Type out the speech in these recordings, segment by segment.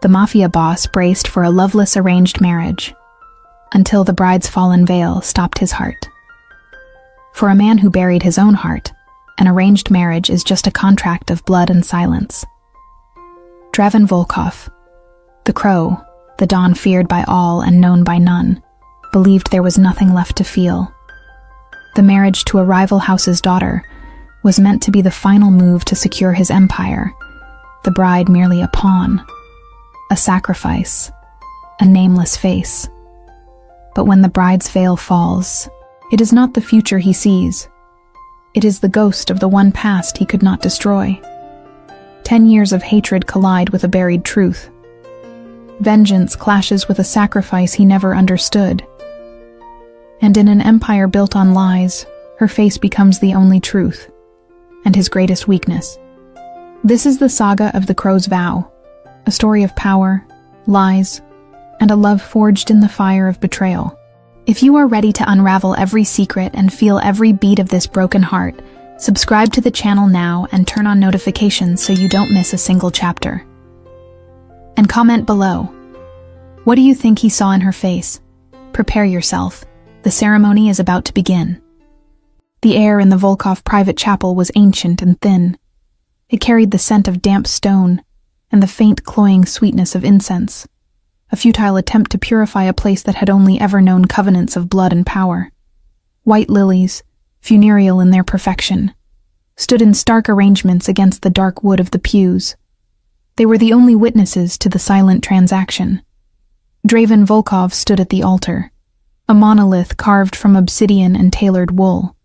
the mafia boss braced for a loveless arranged marriage, until the bride's fallen veil stopped his heart. For a man who buried his own heart, an arranged marriage is just a contract of blood and silence. Draven Volkov, the crow, the Don feared by all and known by none, believed there was nothing left to feel. The marriage to a rival house's daughter was meant to be the final move to secure his empire, the bride merely a pawn, a sacrifice, a nameless face. But when the bride's veil falls, it is not the future he sees. It is the ghost of the one past he could not destroy. 10 years of hatred collide with a buried truth. Vengeance clashes with a sacrifice he never understood. And in an empire built on lies, her face becomes the only truth, and his greatest weakness. This is the saga of the Crow's Vow, a story of power, lies, and a love forged in the fire of betrayal. If you are ready to unravel every secret and feel every beat of this broken heart, subscribe to the channel now and turn on notifications so you don't miss a single chapter. And comment below. What do you think he saw in her face? Prepare yourself. The ceremony is about to begin. The air in the Volkov private chapel was ancient and thin. It carried the scent of damp stone and the faint cloying sweetness of incense, a futile attempt to purify a place that had only ever known covenants of blood and power. White lilies, funereal in their perfection, stood in stark arrangements against the dark wood of the pews. They were the only witnesses to the silent transaction. Draven Volkov stood at the altar, a monolith carved from obsidian and tailored wool.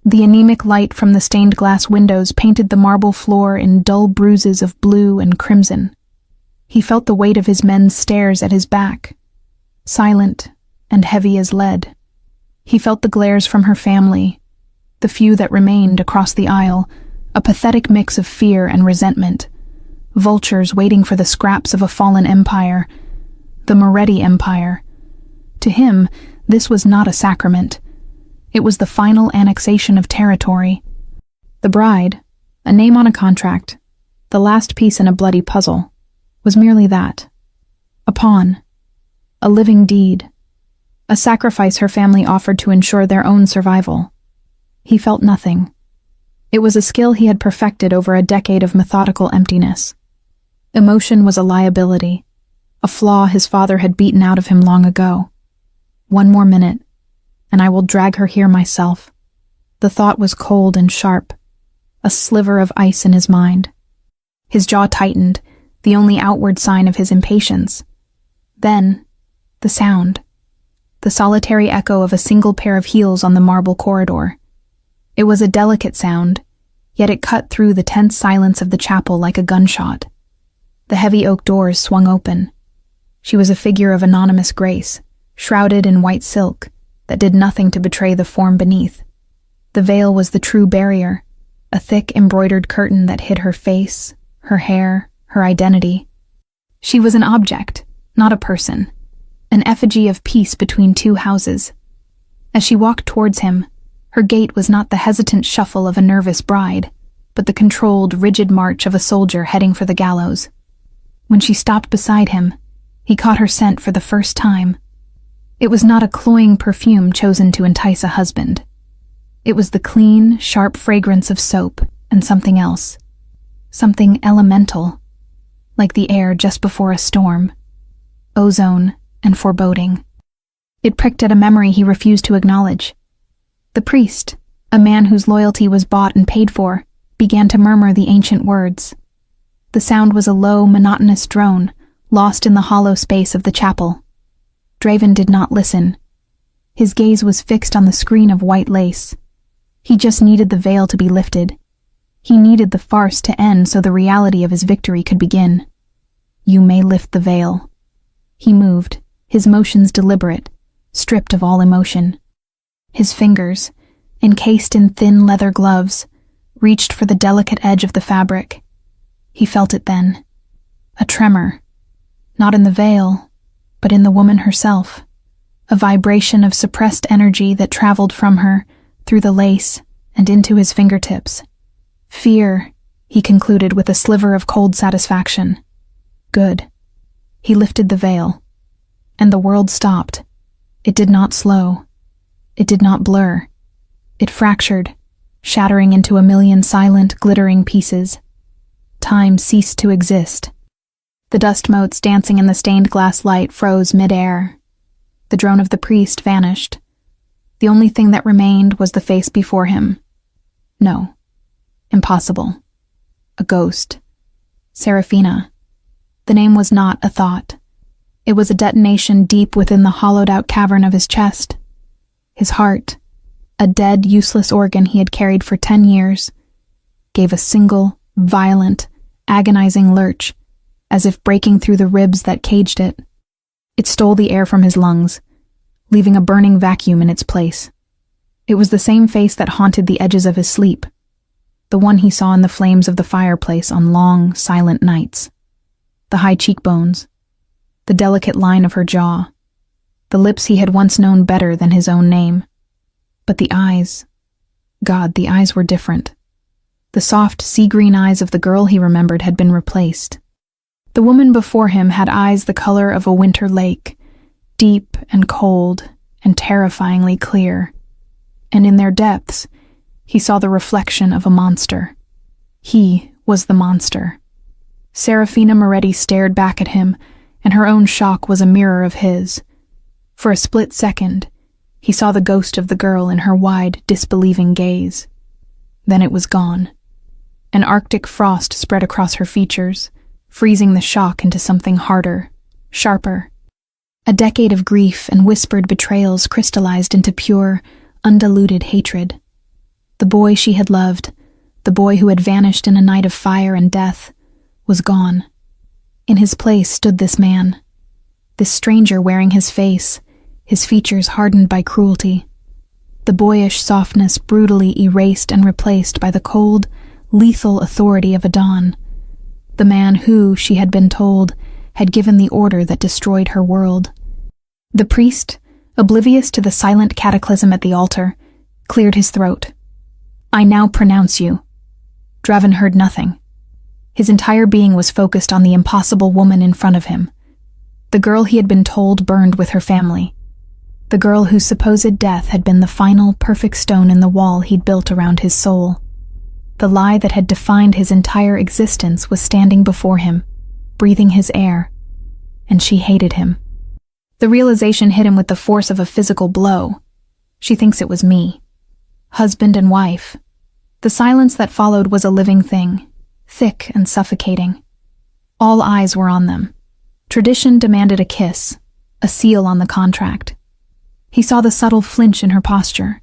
The anemic light from the stained glass windows painted the marble floor in dull bruises of blue and crimson. He felt the weight of his men's stares at his back, silent and heavy as lead. He felt the glares from her family, the few that remained across the aisle, a pathetic mix of fear and resentment. Vultures waiting for the scraps of a fallen empire, the Moretti Empire. To him, this was not a sacrament. It was the final annexation of territory. The bride, a name on a contract, the last piece in a bloody puzzle, was merely that. A pawn. A living deed. A sacrifice her family offered to ensure their own survival. He felt nothing. It was a skill he had perfected over a decade of methodical emptiness. Emotion was a liability, a flaw his father had beaten out of him long ago. One more minute, and I will drag her here myself. The thought was cold and sharp, a sliver of ice in his mind. His jaw tightened, the only outward sign of his impatience. Then, the sound. The solitary echo of a single pair of heels on the marble corridor. It was a delicate sound, yet it cut through the tense silence of the chapel like a gunshot. The heavy oak doors swung open. She was a figure of anonymous grace, shrouded in white silk, that did nothing to betray the form beneath. The veil was the true barrier, a thick embroidered curtain that hid her face, her hair, her identity. She was an object, not a person, an effigy of peace between two houses. As she walked towards him, her gait was not the hesitant shuffle of a nervous bride, but the controlled, rigid march of a soldier heading for the gallows. When she stopped beside him, he caught her scent for the first time. It was not a cloying perfume chosen to entice a husband. It was the clean, sharp fragrance of soap and something else. Something elemental, like the air just before a storm. Ozone and foreboding. It pricked at a memory he refused to acknowledge. The priest, a man whose loyalty was bought and paid for, began to murmur the ancient words. The sound was a low, monotonous drone, lost in the hollow space of the chapel. Draven did not listen. His gaze was fixed on the screen of white lace. He just needed the veil to be lifted. He needed the farce to end so the reality of his victory could begin. You may lift the veil. He moved, his motions deliberate, stripped of all emotion. His fingers, encased in thin leather gloves, reached for the delicate edge of the fabric. He felt it then. A tremor. Not in the veil, but in the woman herself. A vibration of suppressed energy that traveled from her, through the lace, and into his fingertips. Fear, he concluded with a sliver of cold satisfaction. Good. He lifted the veil, and the world stopped. It did not slow. It did not blur. It fractured, shattering into a million silent, glittering pieces. Time ceased to exist. The dust motes dancing in the stained glass light froze mid-air. The drone of the priest vanished. The only thing that remained was the face before him. No. Impossible. A ghost. Serafina. The name was not a thought. It was a detonation deep within the hollowed-out cavern of his chest. His heart, a dead, useless organ he had carried for 10 years, gave a single, violent, agonizing lurch, as if breaking through the ribs that caged it. It stole the air from his lungs, leaving a burning vacuum in its place. It was the same face that haunted the edges of his sleep, the one he saw in the flames of the fireplace on long, silent nights. The high cheekbones, the delicate line of her jaw, the lips he had once known better than his own name. But the eyes, God, the eyes were different. The soft, sea-green eyes of the girl he remembered had been replaced. The woman before him had eyes the color of a winter lake, deep and cold and terrifyingly clear. And in their depths, he saw the reflection of a monster. He was the monster. Serafina Moretti stared back at him, and her own shock was a mirror of his. For a split second, he saw the ghost of the girl in her wide, disbelieving gaze. Then it was gone. An arctic frost spread across her features, freezing the shock into something harder, sharper. A decade of grief and whispered betrayals crystallized into pure, undiluted hatred. The boy she had loved, the boy who had vanished in a night of fire and death, was gone. In his place stood this man, this stranger wearing his face, his features hardened by cruelty. The boyish softness brutally erased and replaced by the cold, lethal authority of a Don. The man who, she had been told, had given the order that destroyed her world. The priest, oblivious to the silent cataclysm at the altar, cleared his throat. "I now pronounce you." Draven heard nothing. His entire being was focused on the impossible woman in front of him. The girl he had been told burned with her family. The girl whose supposed death had been the final, perfect stone in the wall he'd built around his soul. The lie that had defined his entire existence was standing before him, breathing his air, and she hated him. The realization hit him with the force of a physical blow. She thinks it was me. Husband and wife. The silence that followed was a living thing, thick and suffocating. All eyes were on them. Tradition demanded a kiss, a seal on the contract. He saw the subtle flinch in her posture,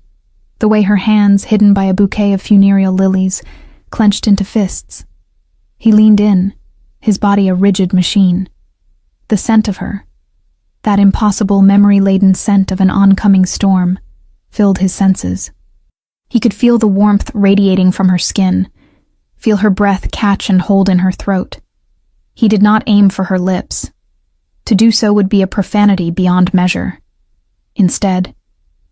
the way her hands, hidden by a bouquet of funereal lilies, clenched into fists. He leaned in, his body a rigid machine. The scent of her, that impossible memory-laden scent of an oncoming storm, filled his senses. He could feel the warmth radiating from her skin, feel her breath catch and hold in her throat. He did not aim for her lips. To do so would be a profanity beyond measure. Instead,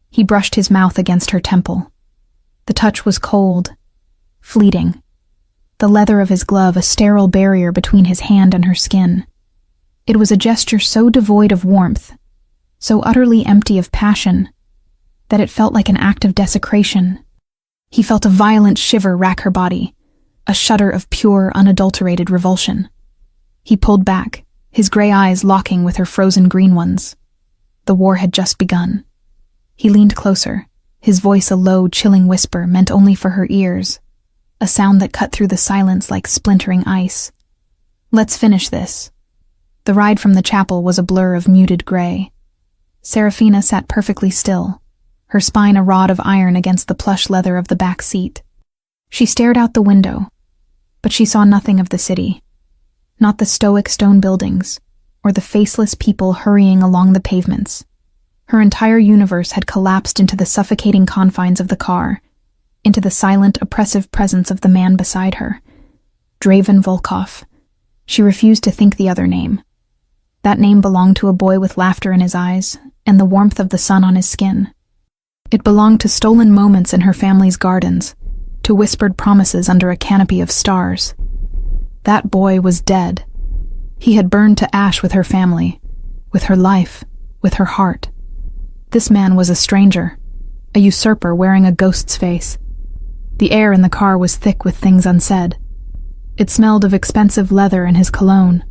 he brushed his mouth against her temple. The touch was cold, fleeting. The leather of his glove a sterile barrier between his hand and her skin. It was a gesture so devoid of warmth, so utterly empty of passion, that it felt like an act of desecration. He felt a violent shiver rack her body, a shudder of pure, unadulterated revulsion. He pulled back, his gray eyes locking with her frozen green ones. The war had just begun. He leaned closer, his voice a low, chilling whisper meant only for her ears, a sound that cut through the silence like splintering ice. "Let's finish this." The ride from the chapel was a blur of muted gray. Serafina sat perfectly still, her spine a rod of iron against the plush leather of the back seat. She stared out the window, but she saw nothing of the city. Not the stoic stone buildings, or the faceless people hurrying along the pavements. Her entire universe had collapsed into the suffocating confines of the car, into the silent, oppressive presence of the man beside her. Draven Volkov. She refused to think the other name. That name belonged to a boy with laughter in his eyes and the warmth of the sun on his skin. It belonged to stolen moments in her family's gardens, to whispered promises under a canopy of stars. That boy was dead, He had burned to ash with her family, with her life, with her heart. This man was a stranger, a usurper wearing a ghost's face. The air in the car was thick with things unsaid. It smelled of expensive leather and his cologne,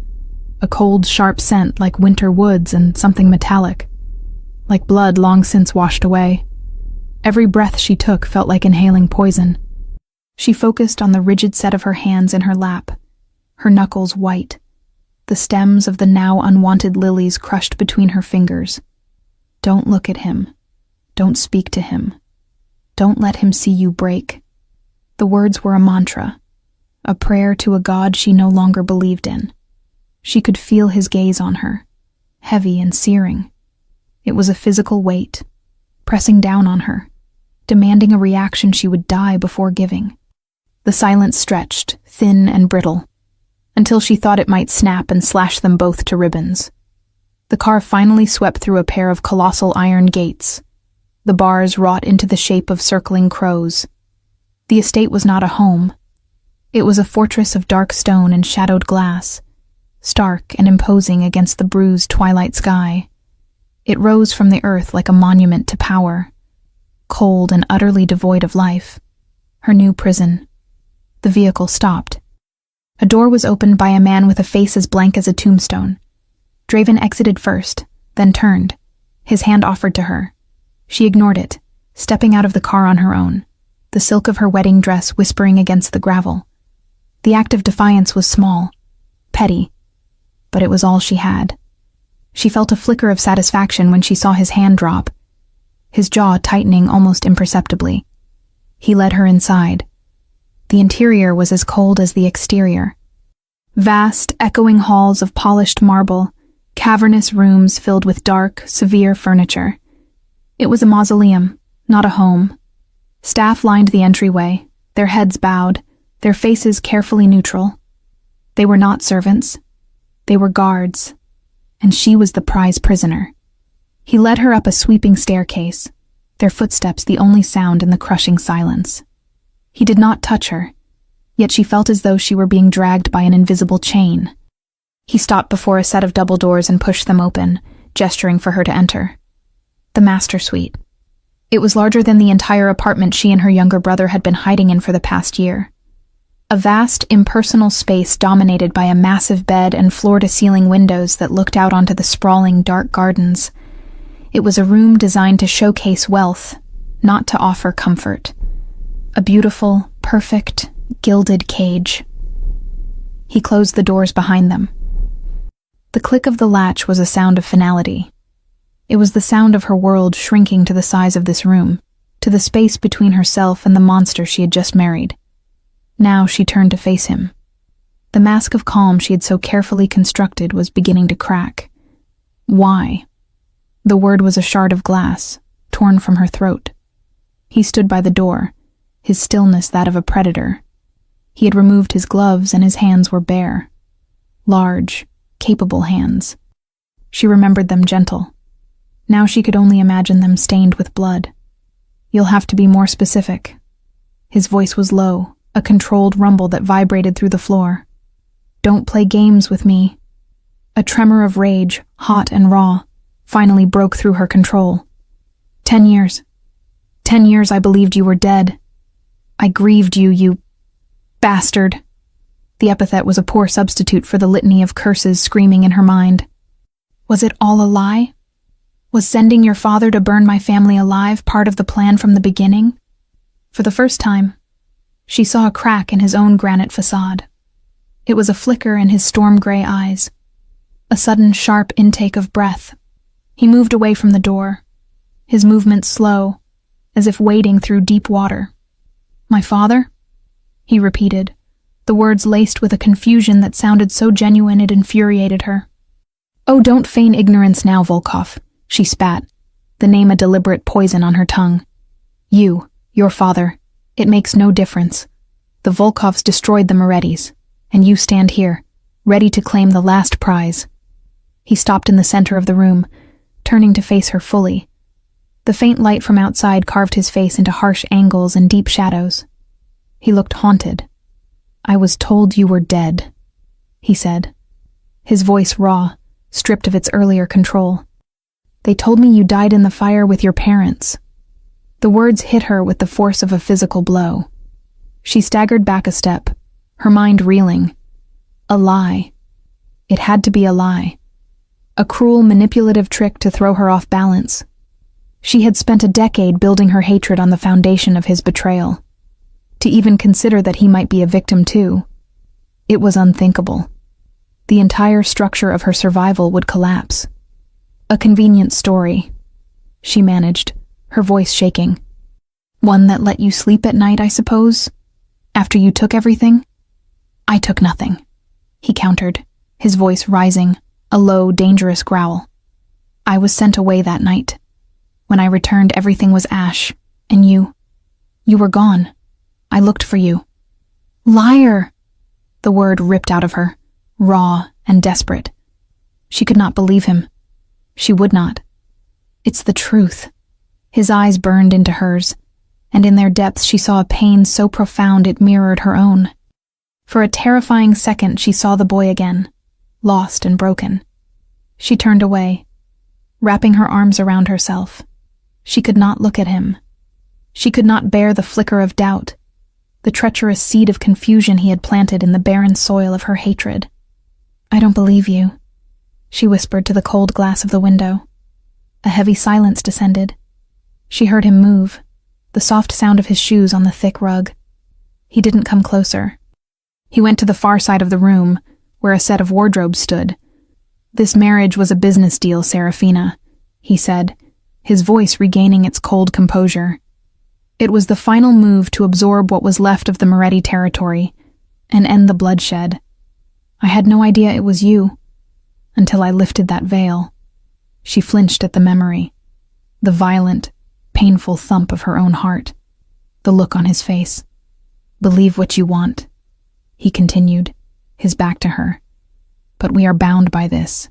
a cold, sharp scent like winter woods and something metallic, like blood long since washed away. Every breath she took felt like inhaling poison. She focused on the rigid set of her hands in her lap, her knuckles white, the stems of the now unwanted lilies crushed between her fingers. Don't look at him. Don't speak to him. Don't let him see you break. The words were a mantra, a prayer to a god she no longer believed in. She could feel his gaze on her, heavy and searing. It was a physical weight, pressing down on her, demanding a reaction she would die before giving. The silence stretched, thin and brittle, until she thought it might snap and slash them both to ribbons. The car finally swept through a pair of colossal iron gates, the bars wrought into the shape of circling crows. The estate was not a home. It was a fortress of dark stone and shadowed glass, stark and imposing against the bruised twilight sky. It rose from the earth like a monument to power, cold and utterly devoid of life. Her new prison. The vehicle stopped. A door was opened by a man with a face as blank as a tombstone. Draven exited first, then turned, his hand offered to her. She ignored it, stepping out of the car on her own, the silk of her wedding dress whispering against the gravel. The act of defiance was small, petty, but it was all she had. She felt a flicker of satisfaction when she saw his hand drop, his jaw tightening almost imperceptibly. He led her inside. The interior was as cold as the exterior. Vast, echoing halls of polished marble, cavernous rooms filled with dark, severe furniture. It was a mausoleum, not a home. Staff lined the entryway, their heads bowed, their faces carefully neutral. They were not servants. They were guards, and she was the prize prisoner. He led her up a sweeping staircase, their footsteps the only sound in the crushing silence. He did not touch her, yet she felt as though she were being dragged by an invisible chain. He stopped before a set of double doors and pushed them open, gesturing for her to enter. The master suite. It was larger than the entire apartment she and her younger brother had been hiding in for the past year. A vast, impersonal space dominated by a massive bed and floor-to-ceiling windows that looked out onto the sprawling, dark gardens. It was a room designed to showcase wealth, not to offer comfort. A beautiful, perfect, gilded cage. He closed the doors behind them. The click of the latch was a sound of finality. It was the sound of her world shrinking to the size of this room, to the space between herself and the monster she had just married. Now she turned to face him. The mask of calm she had so carefully constructed was beginning to crack. Why? The word was a shard of glass, torn from her throat. He stood by the door, his stillness that of a predator. He had removed his gloves and his hands were bare. Large, capable hands. She remembered them gentle. Now she could only imagine them stained with blood. You'll have to be more specific. His voice was low, a controlled rumble that vibrated through the floor. Don't play games with me. A tremor of rage, hot and raw, finally broke through her control. 10 years. 10 years I believed you were dead. I grieved you, you bastard. The epithet was a poor substitute for the litany of curses screaming in her mind. Was it all a lie? Was sending your father to burn my family alive part of the plan from the beginning? For the first time, she saw a crack in his own granite facade. It was a flicker in his storm-gray eyes, a sudden sharp intake of breath. He moved away from the door, his movements slow, as if wading through deep water. My father? He repeated, the words laced with a confusion that sounded so genuine it infuriated her. Oh, don't feign ignorance now, Volkov, she spat, the name a deliberate poison on her tongue. You, your father, it makes no difference. The Volkovs destroyed the Morettis, and you stand here, ready to claim the last prize. He stopped in the center of the room, turning to face her fully. The faint light from outside carved his face into harsh angles and deep shadows. He looked haunted. I was told you were dead, he said. his voice raw, stripped of its earlier control. "They told me you died in the fire with your parents." The words hit her with the force of a physical blow. She staggered back a step, her mind reeling. A lie. It had to be a lie. A cruel, manipulative trick to throw her off balance. She had spent a decade building her hatred on the foundation of his betrayal. To even consider that he might be a victim too, it was unthinkable. The entire structure of her survival would collapse. "A convenient story," she managed, her voice shaking. "One that let you sleep at night, I suppose? After you took everything?" "I took nothing," he countered, his voice rising, a low, dangerous growl. "I was sent away that night. When I returned, everything was ash, and you were gone. I looked for you." "Liar!" The word ripped out of her, raw and desperate. She could not believe him. She would not. "It's the truth." His eyes burned into hers, and in their depths she saw a pain so profound it mirrored her own. For a terrifying second she saw the boy again, lost and broken. She turned away, wrapping her arms around herself. She could not look at him. She could not bear the flicker of doubt, the treacherous seed of confusion he had planted in the barren soil of her hatred. "I don't believe you," she whispered to the cold glass of the window. A heavy silence descended. She heard him move, the soft sound of his shoes on the thick rug. He didn't come closer. He went to the far side of the room, where a set of wardrobes stood. "This marriage was a business deal, Serafina," he said, his voice regaining its cold composure. "It was the final move to absorb what was left of the Moretti territory and end the bloodshed. I had no idea it was you, until I lifted that veil." She flinched at the memory, the violent, painful thump of her own heart, the look on his face. "Believe what you want," he continued, his back to her. "But we are bound by this.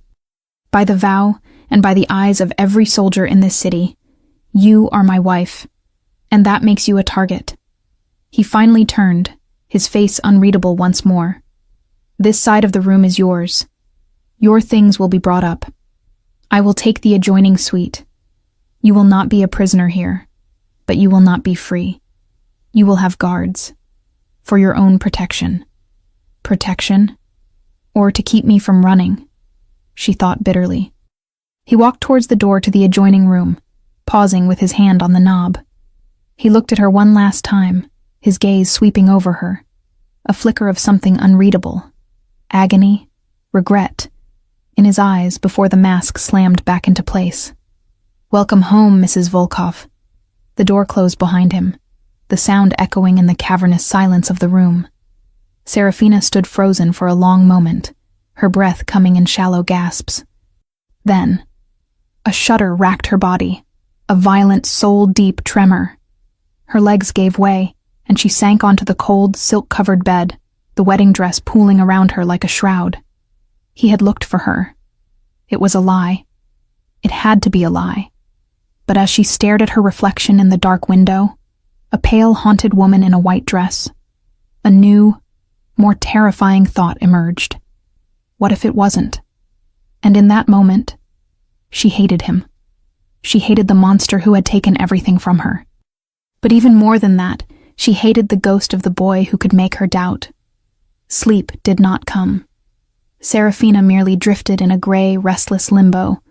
By the vow and by the eyes of every soldier in this city. You are my wife, and that makes you a target." He finally turned, his face unreadable once more. "This side of the room is yours. Your things will be brought up. I will take the adjoining suite. You will not be a prisoner here, but you will not be free. You will have guards, for your own protection." Protection? Or to keep me from running, she thought bitterly. He walked towards the door to the adjoining room, pausing with his hand on the knob. He looked at her one last time, his gaze sweeping over her, a flicker of something unreadable, agony, regret, in his eyes before the mask slammed back into place. "Welcome home, Mrs. Volkov." The door closed behind him, the sound echoing in the cavernous silence of the room. Serafina stood frozen for a long moment, her breath coming in shallow gasps. Then, a shudder racked her body, a violent, soul-deep tremor. Her legs gave way, and she sank onto the cold, silk-covered bed, the wedding dress pooling around her like a shroud. He had looked for her. It was a lie. It had to be a lie. But as she stared at her reflection in the dark window, a pale, haunted woman in a white dress, a new, more terrifying thought emerged. What if it wasn't? And in that moment, she hated him. She hated the monster who had taken everything from her. But even more than that, she hated the ghost of the boy who could make her doubt. Sleep did not come. Serafina merely drifted in a gray, restless limbo,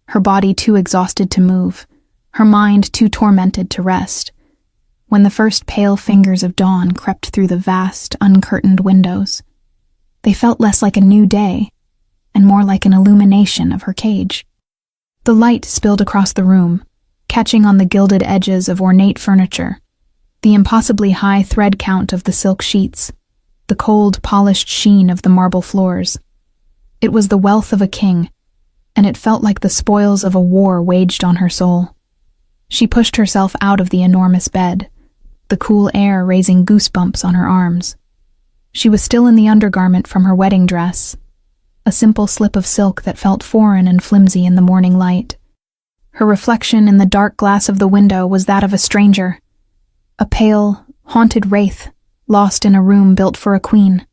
her body too exhausted to move, her mind too tormented to rest, when the first pale fingers of dawn crept through the vast, uncurtained windows. They felt less like a new day, and more like an illumination of her cage. The light spilled across the room, catching on the gilded edges of ornate furniture, the impossibly high thread count of the silk sheets, the cold, polished sheen of the marble floors. It was the wealth of a king, and it felt like the spoils of a war waged on her soul. She pushed herself out of the enormous bed, the cool air raising goosebumps on her arms. She was still in the undergarment from her wedding dress, a simple slip of silk that felt foreign and flimsy in the morning light. Her reflection in the dark glass of the window was that of a stranger, a pale, haunted wraith, lost in a room built for a queen.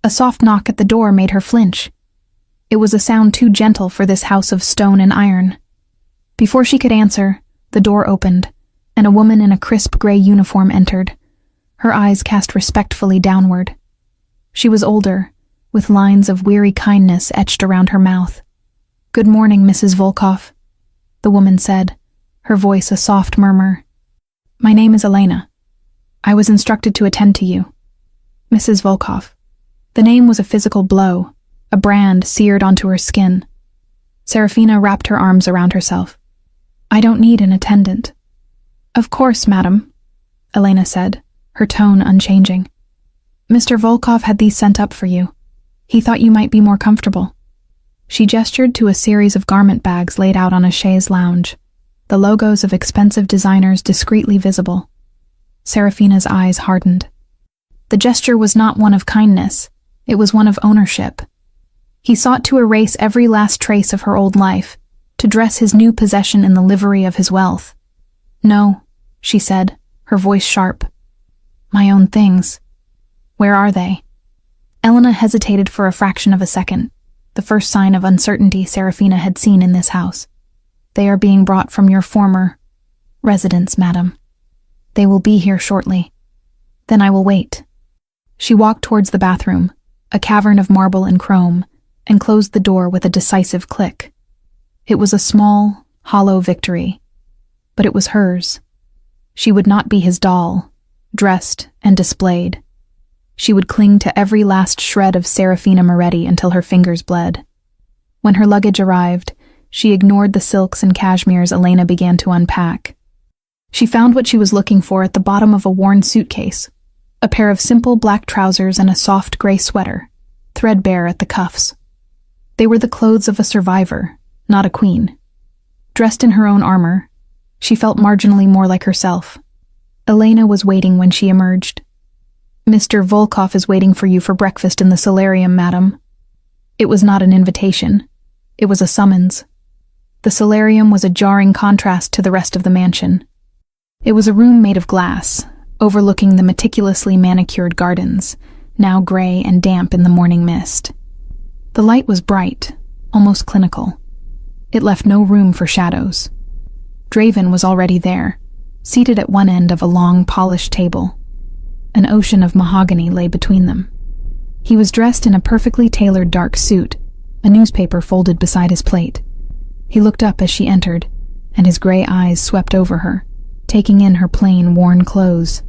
A soft knock at the door made her flinch. It was a sound too gentle for this house of stone and iron. Before she could answer, the door opened, and a woman in a crisp gray uniform entered, her eyes cast respectfully downward. She was older, with lines of weary kindness etched around her mouth. "Good morning, Mrs. Volkov," the woman said, her voice a soft murmur. "My name is Elena. I was instructed to attend to you." Mrs. Volkov. The name was a physical blow, a brand seared onto her skin. Serafina wrapped her arms around herself. "I don't need an attendant." "Of course, madam," Elena said, her tone unchanging. "Mr. Volkov had these sent up for you. He thought you might be more comfortable." She gestured to a series of garment bags laid out on a chaise lounge, the logos of expensive designers discreetly visible. Serafina's eyes hardened. The gesture was not one of kindness, it was one of ownership. He sought to erase every last trace of her old life, to dress his new possession in the livery of his wealth. "No," she said, her voice sharp. "My own things. Where are they?" Elena hesitated for a fraction of a second, the first sign of uncertainty Serafina had seen in this house. "They are being brought from your former residence, madam. They will be here shortly. Then I will wait." She walked towards the bathroom, a cavern of marble and chrome, and closed the door with a decisive click. It was a small, hollow victory, but it was hers. She would not be his doll, dressed and displayed. She would cling to every last shred of Serafina Moretti until her fingers bled. When her luggage arrived, she ignored the silks and cashmeres Elena began to unpack. She found what she was looking for at the bottom of a worn suitcase, a pair of simple black trousers and a soft gray sweater, threadbare at the cuffs. They were the clothes of a survivor, not a queen. Dressed in her own armor, she felt marginally more like herself. Elena was waiting when she emerged. "Mr. Volkov is waiting for you for breakfast in the solarium, madam." It was not an invitation. It was a summons. The solarium was a jarring contrast to the rest of the mansion. It was a room made of glass, overlooking the meticulously manicured gardens, now gray and damp in the morning mist. The light was bright, almost clinical. It left no room for shadows. Draven was already there, seated at one end of a long, polished table. An ocean of mahogany lay between them. He was dressed in a perfectly tailored dark suit, a newspaper folded beside his plate. He looked up as she entered, and his gray eyes swept over her, taking in her plain, worn clothes.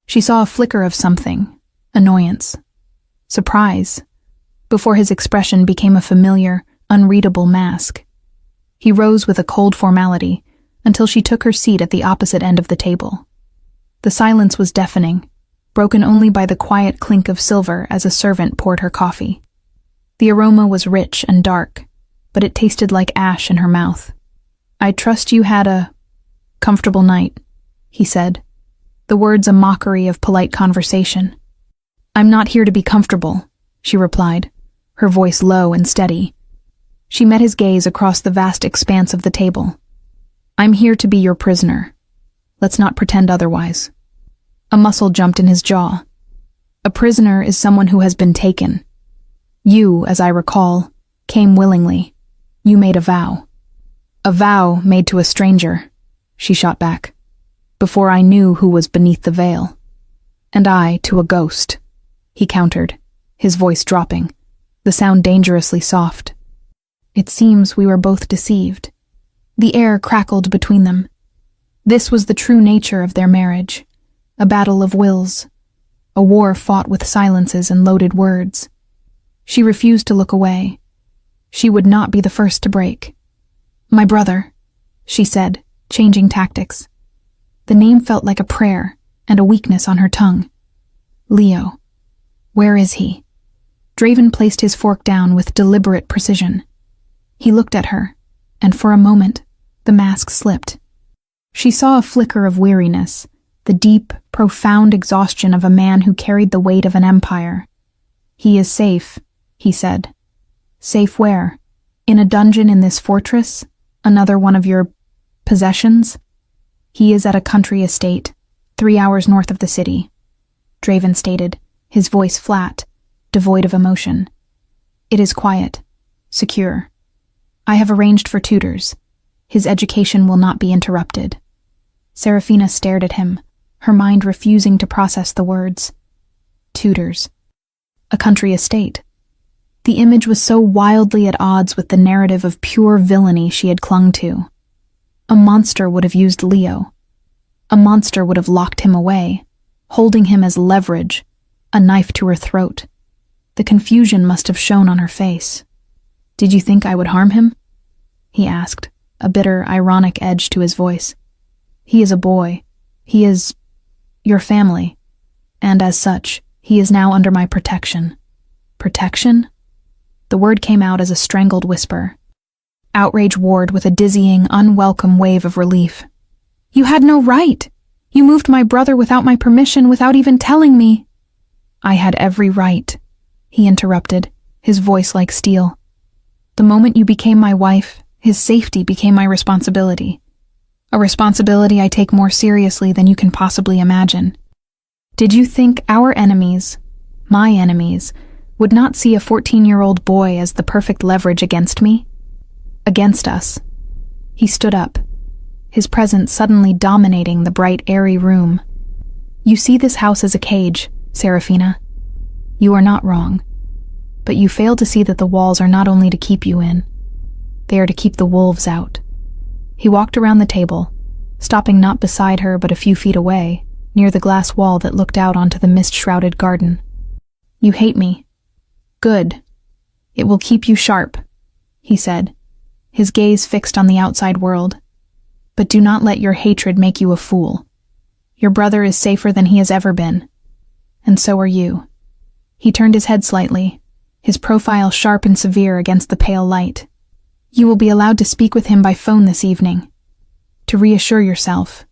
She saw a flicker of something, annoyance, surprise, before his expression became a familiar, unreadable mask. He rose with a cold formality until she took her seat at the opposite end of the table. The silence was deafening, broken only by the quiet clink of silver as a servant poured her coffee. The aroma was rich and dark, but it tasted like ash in her mouth. "I trust you had a comfortable night," he said, the words a mockery of polite conversation. "I'm not here to be comfortable," she replied, her voice low and steady. She met his gaze across the vast expanse of the table. "I'm here to be your prisoner. Let's not pretend otherwise." A muscle jumped in his jaw. "A prisoner is someone who has been taken. You, as I recall, came willingly. You made a vow." "A vow made to a stranger," she shot back, "before I knew who was beneath the veil." "And I to a ghost," he countered, his voice dropping, the sound dangerously soft. It seems we were both deceived. The air crackled between them. This was the true nature of their marriage, a battle of wills, a war fought with silences and loaded words. She refused to look away. She would not be the first to break. "My brother," she said, changing tactics. The name felt like a prayer and a weakness on her tongue. "Leo. Where is he?" Draven placed his fork down with deliberate precision. He looked at her, and for a moment, the mask slipped. She saw a flicker of weariness, the deep, profound exhaustion of a man who carried the weight of an empire. "He is safe," he said. "Safe where? In a dungeon in this fortress? Another one of your possessions?" "He is at a country estate, 3 hours north of the city," Draven stated, his voice flat, devoid of emotion. "It is quiet. secure. I have arranged for tutors. His education will not be interrupted. Serafina stared at him, her mind refusing to process the words. Tutors. A country estate. The image was so wildly at odds with the narrative of pure villainy she had clung to. A monster would have used Leo. A monster would have locked him away, holding him as leverage, a knife to her throat. The confusion must have shown on her face. Did you think I would harm him? He asked, a bitter, ironic edge to his voice. He is a boy. He is your family. And as such, he is now under my protection. Protection? The word came out as a strangled whisper. Outrage warred with a dizzying, unwelcome wave of relief. You had no right. You moved my brother without my permission, without even telling me. I had every right, he interrupted, his voice like steel. The moment you became my wife, his safety became my responsibility. A responsibility I take more seriously than you can possibly imagine. Did you think our enemies, my enemies, would not see a 14-year-old boy as the perfect leverage against me? Against us. He stood up, his presence suddenly dominating the bright, airy room. You see this house as a cage, Serafina. You are not wrong. But you fail to see that the walls are not only to keep you in. They are to keep the wolves out. He walked around the table, stopping not beside her but a few feet away, near the glass wall that looked out onto the mist-shrouded garden. You hate me. Good. It will keep you sharp, he said, his gaze fixed on the outside world. But do not let your hatred make you a fool. Your brother is safer than he has ever been. And so are you. He turned his head slightly, his profile sharp and severe against the pale light. You will be allowed to speak with him by phone this evening, to reassure yourself.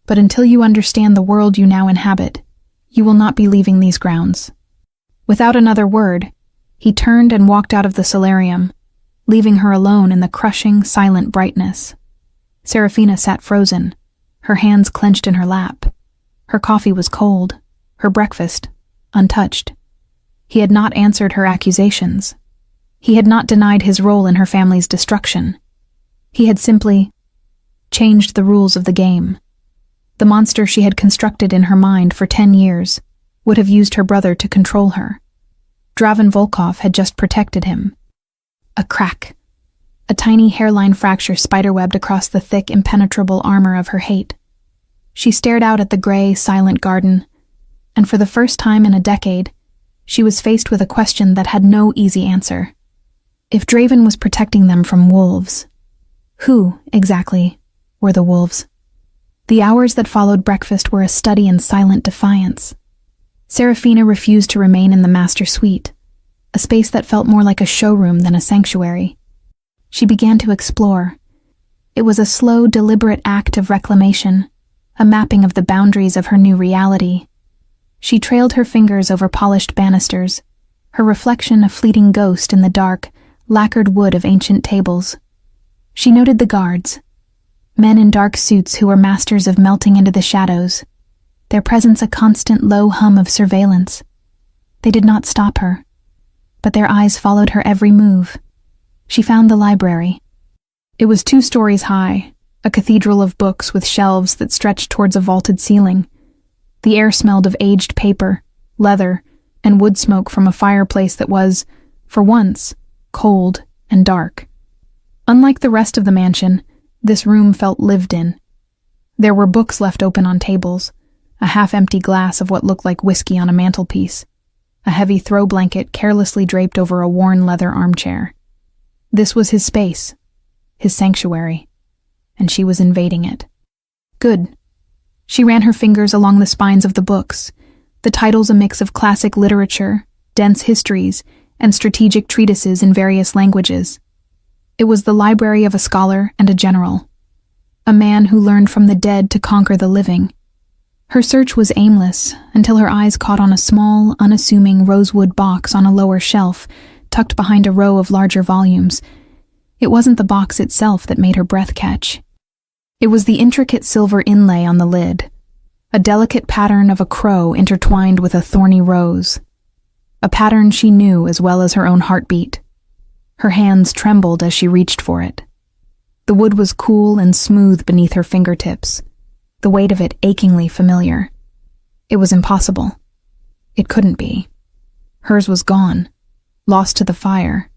But until you understand the world you now inhabit, you will not be leaving these grounds. Without another word, he turned and walked out of the solarium, leaving her alone in the crushing, silent brightness. Serafina sat frozen, her hands clenched in her lap. Her coffee was cold, her breakfast untouched. He had not answered her accusations. He had not denied his role in her family's destruction. He had simply changed the rules of the game. The monster she had constructed in her mind for 10 years would have used her brother to control her. Draven Volkov had just protected him. A crack. A tiny hairline fracture spiderwebbed across the thick, impenetrable armor of her hate. She stared out at the gray, silent garden, and for the first time in a decade, she was faced with a question that had no easy answer. If Draven was protecting them from wolves, who, exactly, were the wolves? The hours that followed breakfast were a study in silent defiance. Serafina refused to remain in the master suite, a space that felt more like a showroom than a sanctuary. She began to explore. It was a slow, deliberate act of reclamation, a mapping of the boundaries of her new reality. She trailed her fingers over polished banisters, her reflection a fleeting ghost in the dark, lacquered wood of ancient tables. She noted the guards, men in dark suits who were masters of melting into the shadows, their presence a constant low hum of surveillance. They did not stop her, but their eyes followed her every move. She found the library. It was 2 stories high, a cathedral of books with shelves that stretched towards a vaulted ceiling. The air smelled of aged paper, leather, and wood smoke from a fireplace that was, for once, cold and dark. Unlike the rest of the mansion, this room felt lived in. There were books left open on tables, a half-empty glass of what looked like whiskey on a mantelpiece, a heavy throw blanket carelessly draped over a worn leather armchair. This was his space, his sanctuary, and she was invading it. Good. She ran her fingers along the spines of the books, the titles a mix of classic literature, dense histories, and strategic treatises in various languages. It was the library of a scholar and a general, a man who learned from the dead to conquer the living. Her search was aimless until her eyes caught on a small, unassuming rosewood box on a lower shelf, tucked behind a row of larger volumes. It wasn't the box itself that made her breath catch. It was the intricate silver inlay on the lid, a delicate pattern of a crow intertwined with a thorny rose, a pattern she knew as well as her own heartbeat. Her hands trembled as she reached for it. The wood was cool and smooth beneath her fingertips, the weight of it achingly familiar. It was impossible. It couldn't be. Hers was gone, lost to the fire,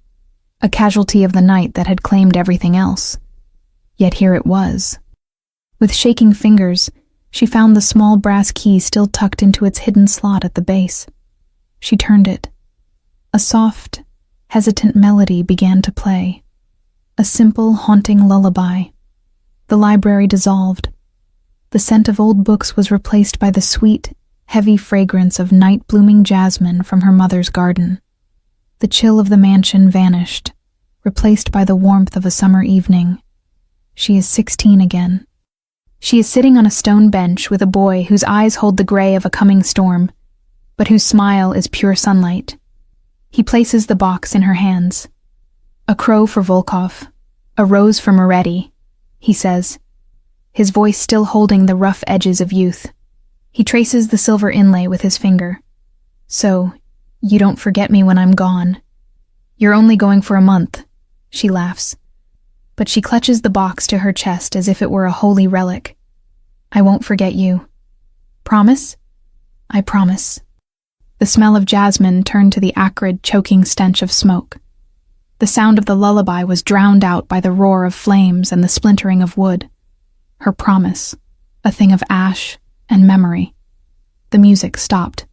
a casualty of the night that had claimed everything else. Yet here it was. With shaking fingers, she found the small brass key still tucked into its hidden slot at the base. She turned it. A soft, hesitant melody began to play. A simple, haunting lullaby. The library dissolved. The scent of old books was replaced by the sweet, heavy fragrance of night-blooming jasmine from her mother's garden. The chill of the mansion vanished, replaced by the warmth of a summer evening. She is 16 again. She is sitting on a stone bench with a boy whose eyes hold the gray of a coming storm, but whose smile is pure sunlight. He places the box in her hands. "A crow for Volkov, a rose for Moretti," he says, his voice still holding the rough edges of youth. He traces the silver inlay with his finger. "So, you don't forget me when I'm gone. You're only going for a month," she laughs. But she clutches the box to her chest as if it were a holy relic. "I won't forget you. Promise?" "I promise." The smell of jasmine turned to the acrid, choking stench of smoke. The sound of the lullaby was drowned out by the roar of flames and the splintering of wood. Her promise, a thing of ash and memory. The music stopped.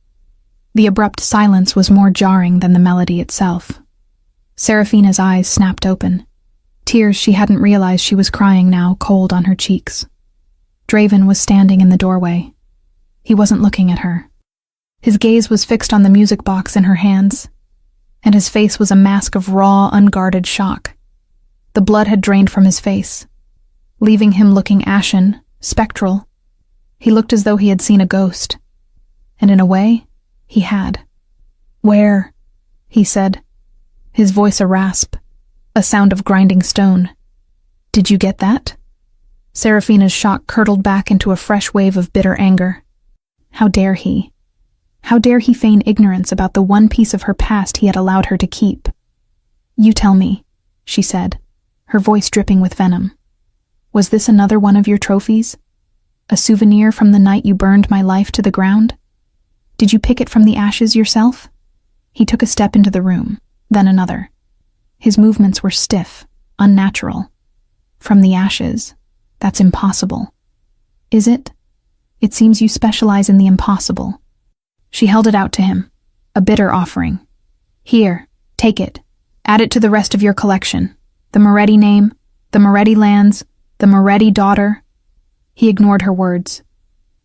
The abrupt silence was more jarring than the melody itself. Serafina's eyes snapped open. Tears she hadn't realized she was crying now cold on her cheeks. Draven was standing in the doorway. He wasn't looking at her. His gaze was fixed on the music box in her hands, and his face was a mask of raw, unguarded shock. The blood had drained from his face, leaving him looking ashen, spectral. He looked as though he had seen a ghost, and in a way, he had. "Where?" he said, his voice a rasp, a sound of grinding stone. "Did you get that?" Serafina's shock curdled back into a fresh wave of bitter anger. How dare he? How dare he feign ignorance about the one piece of her past he had allowed her to keep? "You tell me," she said, her voice dripping with venom. "Was this another one of your trophies? A souvenir from the night you burned my life to the ground? Did you pick it from the ashes yourself?" He took a step into the room, then another. His movements were stiff, unnatural. "From the ashes? That's impossible." "Is it? It seems you specialize in the impossible." She held it out to him, a bitter offering. "Here, take it. Add it to the rest of your collection. The Moretti name, the Moretti lands, the Moretti daughter." He ignored her words.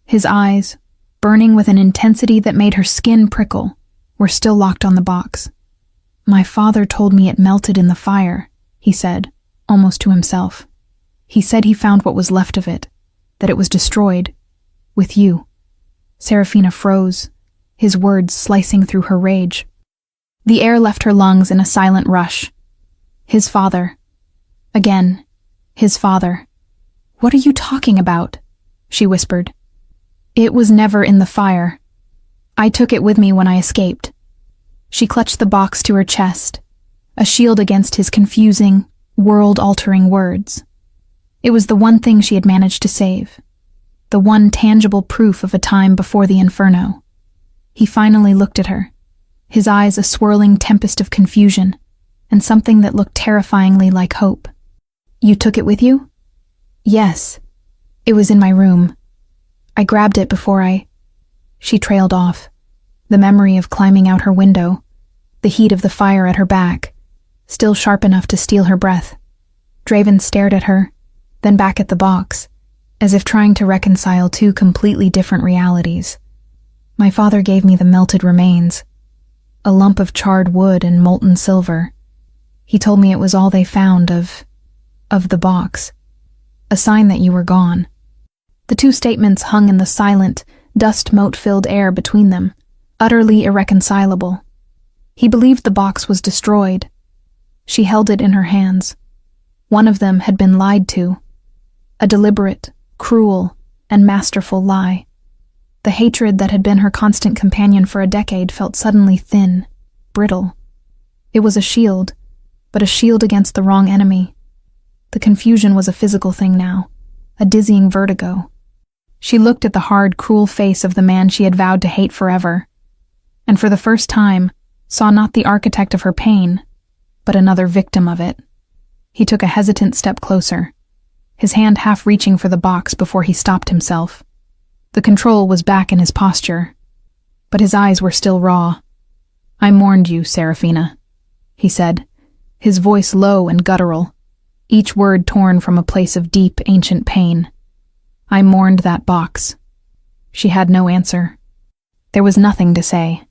His eyes, burning with an intensity that made her skin prickle, were still locked on the box. "My father told me it melted in the fire," he said, almost to himself. "He said he found what was left of it, that it was destroyed, with you." Serafina froze, his words slicing through her rage. The air left her lungs in a silent rush. His father. Again, his father. "What are you talking about?" she whispered. "It was never in the fire. I took it with me when I escaped." She clutched the box to her chest, a shield against his confusing, world-altering words. It was the one thing she had managed to save, the one tangible proof of a time before the inferno. He finally looked at her, his eyes a swirling tempest of confusion, and something that looked terrifyingly like hope. "You took it with you?" "Yes. It was in my room. I grabbed it before I—" She trailed off, the memory of climbing out her window, the heat of the fire at her back, still sharp enough to steal her breath. Draven stared at her, then back at the box, as if trying to reconcile two completely different realities. "My father gave me the melted remains, a lump of charred wood and molten silver. He told me it was all they found of the box, a sign that you were gone." The two statements hung in the silent, dust-mote-filled air between them, utterly irreconcilable. He believed the box was destroyed. She held it in her hands. One of them had been lied to, a deliberate, cruel, and masterful lie. The hatred that had been her constant companion for a decade felt suddenly thin, brittle. It was a shield, but a shield against the wrong enemy. The confusion was a physical thing now, a dizzying vertigo. She looked at the hard, cruel face of the man she had vowed to hate forever, and for the first time saw not the architect of her pain, but another victim of it. He took a hesitant step closer, his hand half reaching for the box before he stopped himself. The control was back in his posture, but his eyes were still raw. "I mourned you, Serafina," he said, his voice low and guttural, each word torn from a place of deep, ancient pain. "I mourned that box." She had no answer. There was nothing to say.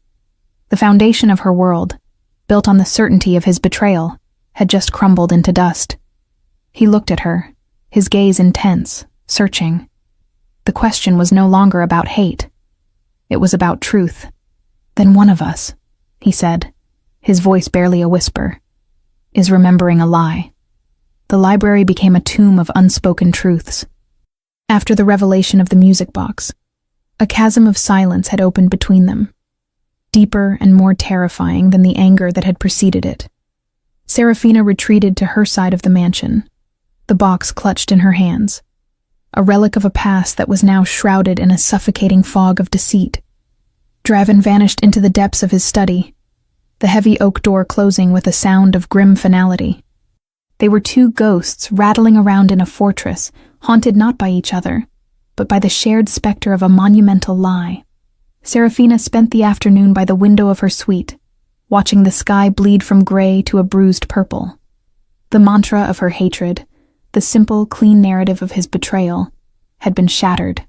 The foundation of her world, built on the certainty of his betrayal, had just crumbled into dust. He looked at her, his gaze intense, searching. The question was no longer about hate. It was about truth. "Then one of us," he said, his voice barely a whisper, "is remembering a lie." The library became a tomb of unspoken truths. After the revelation of the music box, a chasm of silence had opened between them, deeper and more terrifying than the anger that had preceded it. Serafina retreated to her side of the mansion, the box clutched in her hands, a relic of a past that was now shrouded in a suffocating fog of deceit. Draven vanished into the depths of his study, the heavy oak door closing with a sound of grim finality. They were two ghosts rattling around in a fortress, haunted not by each other, but by the shared specter of a monumental lie. Serafina spent the afternoon by the window of her suite, watching the sky bleed from gray to a bruised purple. The mantra of her hatred, the simple, clean narrative of his betrayal, had been shattered.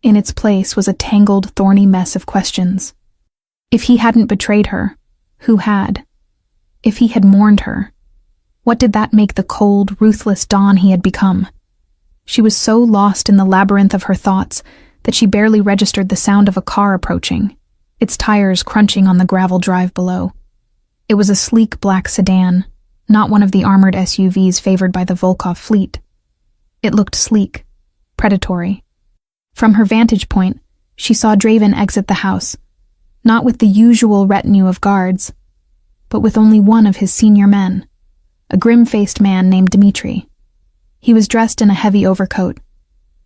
In its place was a tangled, thorny mess of questions. If he hadn't betrayed her, who had? If he had mourned her, what did that make the cold, ruthless Dawn he had become? She was so lost in the labyrinth of her thoughts that she barely registered the sound of a car approaching, its tires crunching on the gravel drive below. It was a sleek black sedan, not one of the armored SUVs favored by the Volkov fleet. It looked sleek, predatory. From her vantage point, she saw Draven exit the house, not with the usual retinue of guards, but with only one of his senior men, a grim-faced man named Dmitri. He was dressed in a heavy overcoat,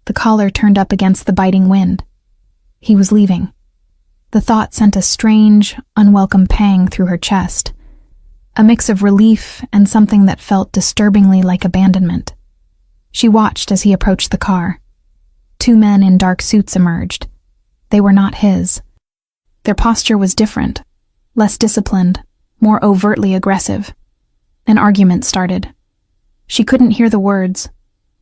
the collar turned up against the biting wind. He was leaving. The thought sent a strange, unwelcome pang through her chest, a mix of relief and something that felt disturbingly like abandonment. She watched as he approached the car. Two men in dark suits emerged. They were not his. Their posture was different, less disciplined, more overtly aggressive. An argument started. She couldn't hear the words,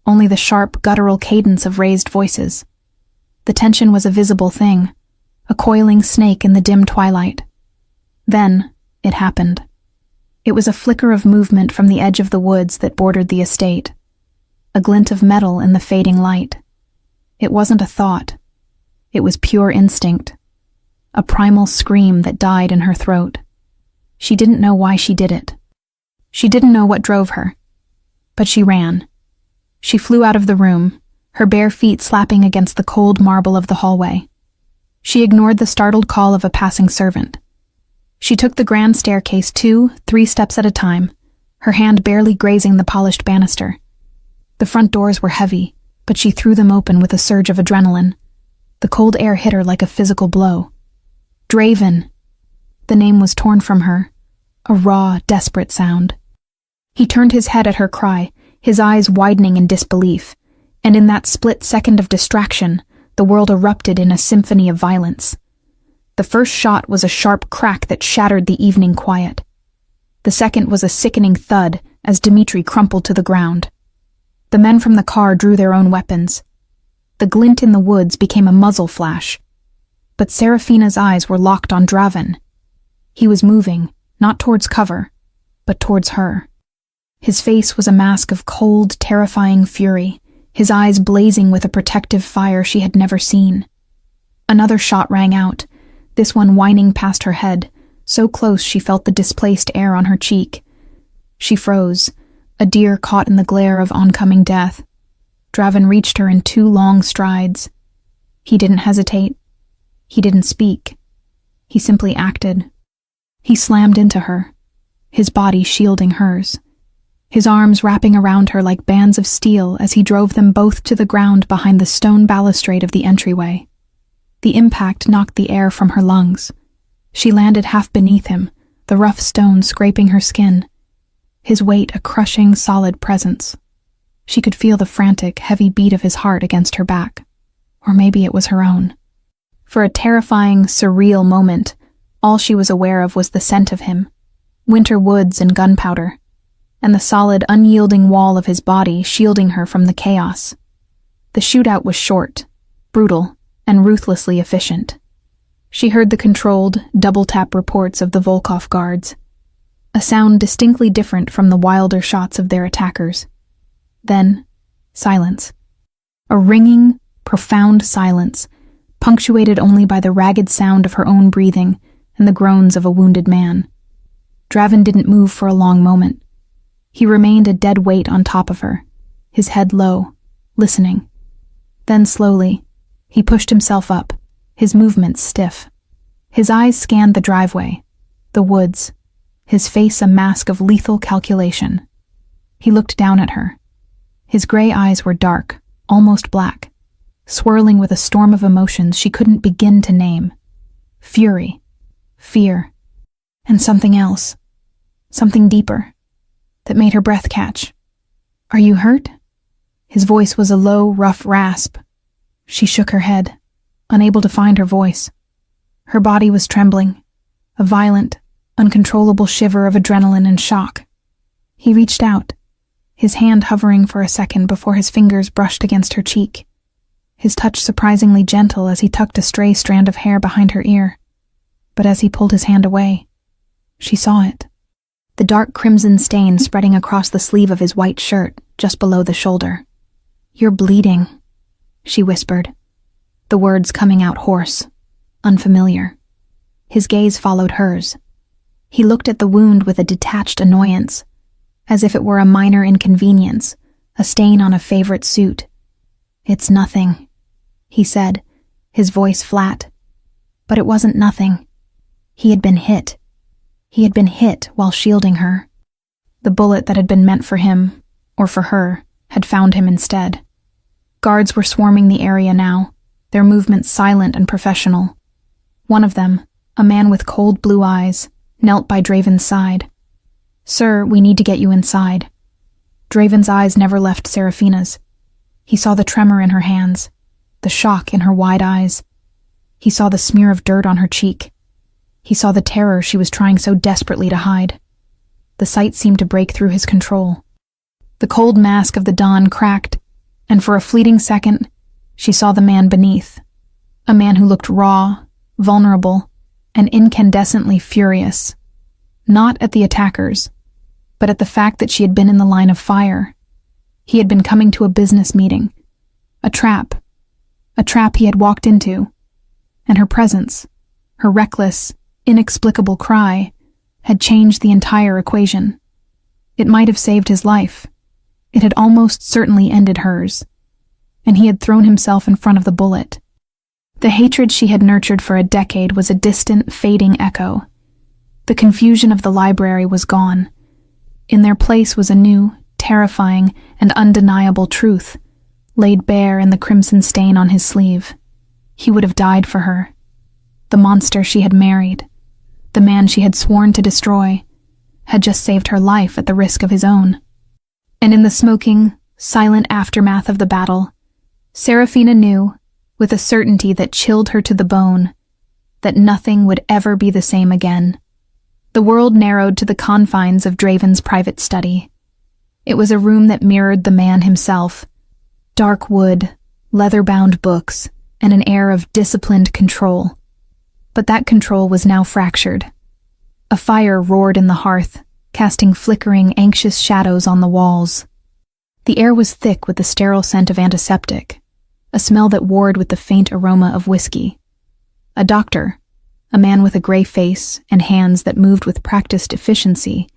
only the sharp, guttural cadence of raised voices. The tension was a visible thing, a coiling snake in the dim twilight. Then, it happened. It was a flicker of movement from the edge of the woods that bordered the estate, a glint of metal in the fading light. It wasn't a thought. It was pure instinct, a primal scream that died in her throat. She didn't know why she did it. She didn't know what drove her, but she ran. She flew out of the room, her bare feet slapping against the cold marble of the hallway. She ignored the startled call of a passing servant. She took the grand staircase 2-3 steps at a time, her hand barely grazing the polished banister. The front doors were heavy, but she threw them open with a surge of adrenaline. The cold air hit her like a physical blow. Draven! The name was torn from her, a raw, desperate sound. He turned his head at her cry, his eyes widening in disbelief, and in that split second of distraction, the world erupted in a symphony of violence. The first shot was a sharp crack that shattered the evening quiet. The second was a sickening thud as Dmitri crumpled to the ground. The men from the car drew their own weapons. The glint in the woods became a muzzle flash. But Serafina's eyes were locked on Draven. He was moving, not towards cover, but towards her. His face was a mask of cold, terrifying fury, his eyes blazing with a protective fire she had never seen. Another shot rang out, this one whining past her head, so close she felt the displaced air on her cheek. She froze, a deer caught in the glare of oncoming death. Draven reached her in 2 long strides. He didn't hesitate. He didn't speak. He simply acted. He slammed into her. his body shielding hers, his arms wrapping around her like bands of steel as he drove them both to the ground behind the stone balustrade of the entryway. The impact knocked the air from her lungs. She landed half beneath him, the rough stone scraping her skin, his weight a crushing, solid presence. She could feel the frantic, heavy beat of his heart against her back. Or maybe it was her own. For a terrifying, surreal moment, all she was aware of was the scent of him, winter woods and gunpowder, and the solid, unyielding wall of his body shielding her from the chaos. The shootout was short, brutal, and ruthlessly efficient. She heard the controlled, double-tap reports of the Volkov guards, a sound distinctly different from the wilder shots of their attackers. Then, silence. A ringing, profound silence, punctuated only by the ragged sound of her own breathing and the groans of a wounded man. Draven didn't move for a long moment. He remained a dead weight on top of her, his head low, listening. Then slowly, he pushed himself up, his movements stiff. His eyes scanned the driveway, the woods, his face a mask of lethal calculation. He looked down at her. His gray eyes were dark, almost black, swirling with a storm of emotions she couldn't begin to name. Fury, fear, and something else, something deeper, that made her breath catch. "Are you hurt?" His voice was a low, rough rasp. She shook her head, unable to find her voice. Her body was trembling, a violent, uncontrollable shiver of adrenaline and shock. He reached out, his hand hovering for a second before his fingers brushed against her cheek, his touch surprisingly gentle as he tucked a stray strand of hair behind her ear. But as he pulled his hand away, she saw it. The dark crimson stain spreading across the sleeve of his white shirt, just below the shoulder. "You're bleeding," she whispered, the words coming out hoarse, unfamiliar. His gaze followed hers. He looked at the wound with a detached annoyance, as if it were a minor inconvenience, a stain on a favorite suit. "It's nothing," he said, his voice flat. But it wasn't nothing. He had been hit. He had been hit while shielding her. The bullet that had been meant for him, or for her, had found him instead. Guards were swarming the area now, their movements silent and professional. One of them, a man with cold blue eyes, knelt by Draven's side. "Sir, we need to get you inside." Draven's eyes never left Serafina's. He saw the tremor in her hands, the shock in her wide eyes. He saw the smear of dirt on her cheek. He saw the terror she was trying so desperately to hide. The sight seemed to break through his control. The cold mask of the dawn cracked, and for a fleeting second, she saw the man beneath, a man who looked raw, vulnerable, and incandescently furious. Not at the attackers, but at the fact that she had been in the line of fire. He had been coming to a business meeting, a trap he had walked into, and her presence, her reckless, inexplicable cry, had changed the entire equation. It might have saved his life. It had almost certainly ended hers, and he had thrown himself in front of the bullet. The hatred she had nurtured for a decade was a distant, fading echo. The confusion of the library was gone. In their place was a new, terrifying, and undeniable truth, laid bare in the crimson stain on his sleeve. He would have died for her. The monster she had married, the man she had sworn to destroy, had just saved her life at the risk of his own. And in the smoking, silent aftermath of the battle, Serafina knew, with a certainty that chilled her to the bone, that nothing would ever be the same again. The world narrowed to the confines of Draven's private study. It was a room that mirrored the man himself. Dark wood, leather-bound books, and an air of disciplined control. But that control was now fractured. A fire roared in the hearth, casting flickering, anxious shadows on the walls. The air was thick with the sterile scent of antiseptic, a smell that warred with the faint aroma of whiskey. A doctor, a man with a gray face and hands that moved with practiced efficiency,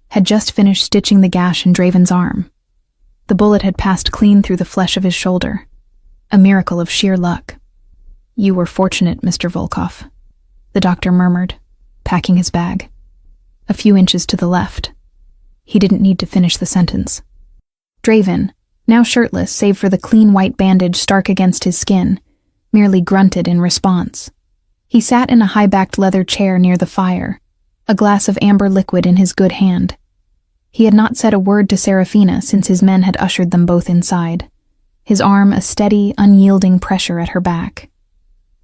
had just finished stitching the gash in Draven's arm. The bullet had passed clean through the flesh of his shoulder, a miracle of sheer luck. "You were fortunate, Mr. Volkov," the doctor murmured, packing his bag. a few inches to the left. He didn't need to finish the sentence. Draven, now shirtless save for the clean white bandage stark against his skin, merely grunted in response. He sat in a high-backed leather chair near the fire, a glass of amber liquid in his good hand. He had not said a word to Seraphina since his men had ushered them both inside, his arm a steady, unyielding pressure at her back.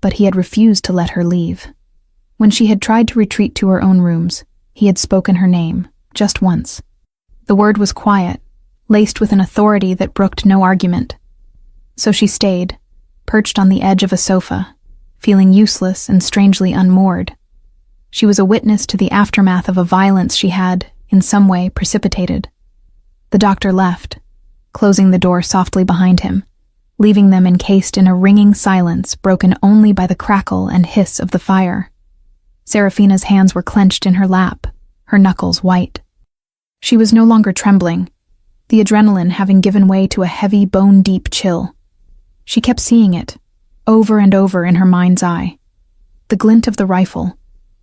But he had refused to let her leave. When she had tried to retreat to her own rooms, he had spoken her name, just once. The word was quiet, laced with an authority that brooked no argument. So she stayed, perched on the edge of a sofa, feeling useless and strangely unmoored. She was a witness to the aftermath of a violence she had, in some way, precipitated. The doctor left, closing the door softly behind him, leaving them encased in a ringing silence broken only by the crackle and hiss of the fire. Seraphina's hands were clenched in her lap, her knuckles white. She was no longer trembling, the adrenaline having given way to a heavy, bone-deep chill. She kept seeing it, over and over in her mind's eye. The glint of the rifle,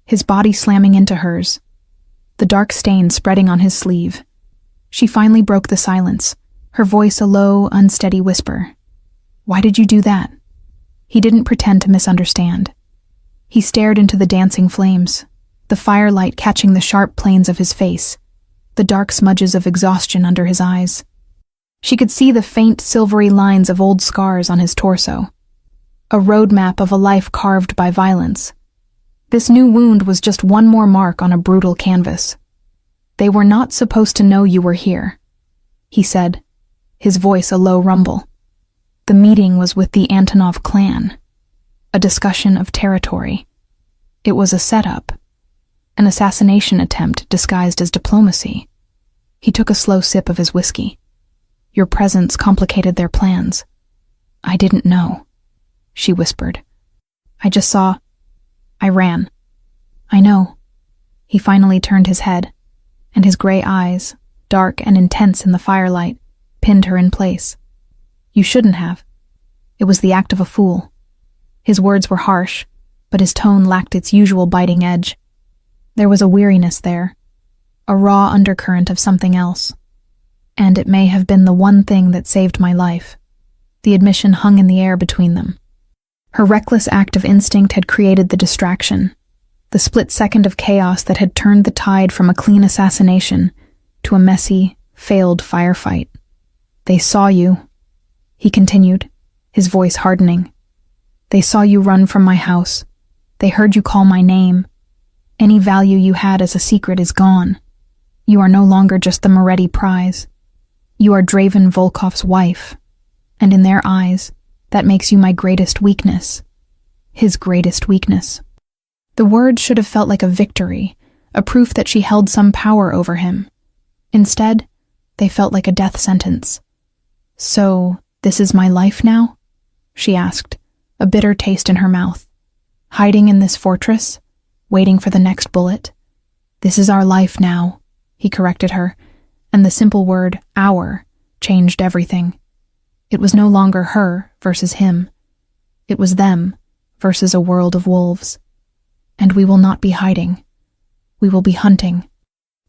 his body slamming into hers, the dark stain spreading on his sleeve. She finally broke the silence, her voice a low, unsteady whisper. "Why did you do that?" He didn't pretend to misunderstand. He stared into the dancing flames, the firelight catching the sharp planes of his face, the dark smudges of exhaustion under his eyes. She could see the faint, silvery lines of old scars on his torso, a roadmap of a life carved by violence. This new wound was just one more mark on a brutal canvas. "They were not supposed to know you were here," he said, his voice a low rumble. The meeting was with the Antonov clan, a discussion of territory. It was a setup, an assassination attempt disguised as diplomacy. He took a slow sip of his whiskey. "Your presence complicated their plans." "I didn't know," she whispered. I ran." "I know." He finally turned his head, and his gray eyes, dark and intense in the firelight, pinned her in place. "You shouldn't have. It was the act of a fool." His words were harsh, but his tone lacked its usual biting edge. There was a weariness there, a raw undercurrent of something else. And it may have been the one thing that saved my life. The admission hung in the air between them. Her reckless act of instinct had created the distraction, the split second of chaos that had turned the tide from a clean assassination to a messy, failed firefight. "They saw you," he continued, his voice hardening. "They saw you run from my house. They heard you call my name. Any value you had as a secret is gone. You are no longer just the Moretti prize. You are Draven Volkov's wife, and in their eyes, that makes you my greatest weakness. His greatest weakness." The words should have felt like a victory, a proof that she held some power over him. Instead, they felt like a death sentence. "So, this is my life now?" she asked, a bitter taste in her mouth. "Hiding in this fortress, waiting for the next bullet? This is our life now," he corrected her, and the simple word, "our," changed everything. It was no longer her versus him. It was them versus a world of wolves. "And we will not be hiding. We will be hunting."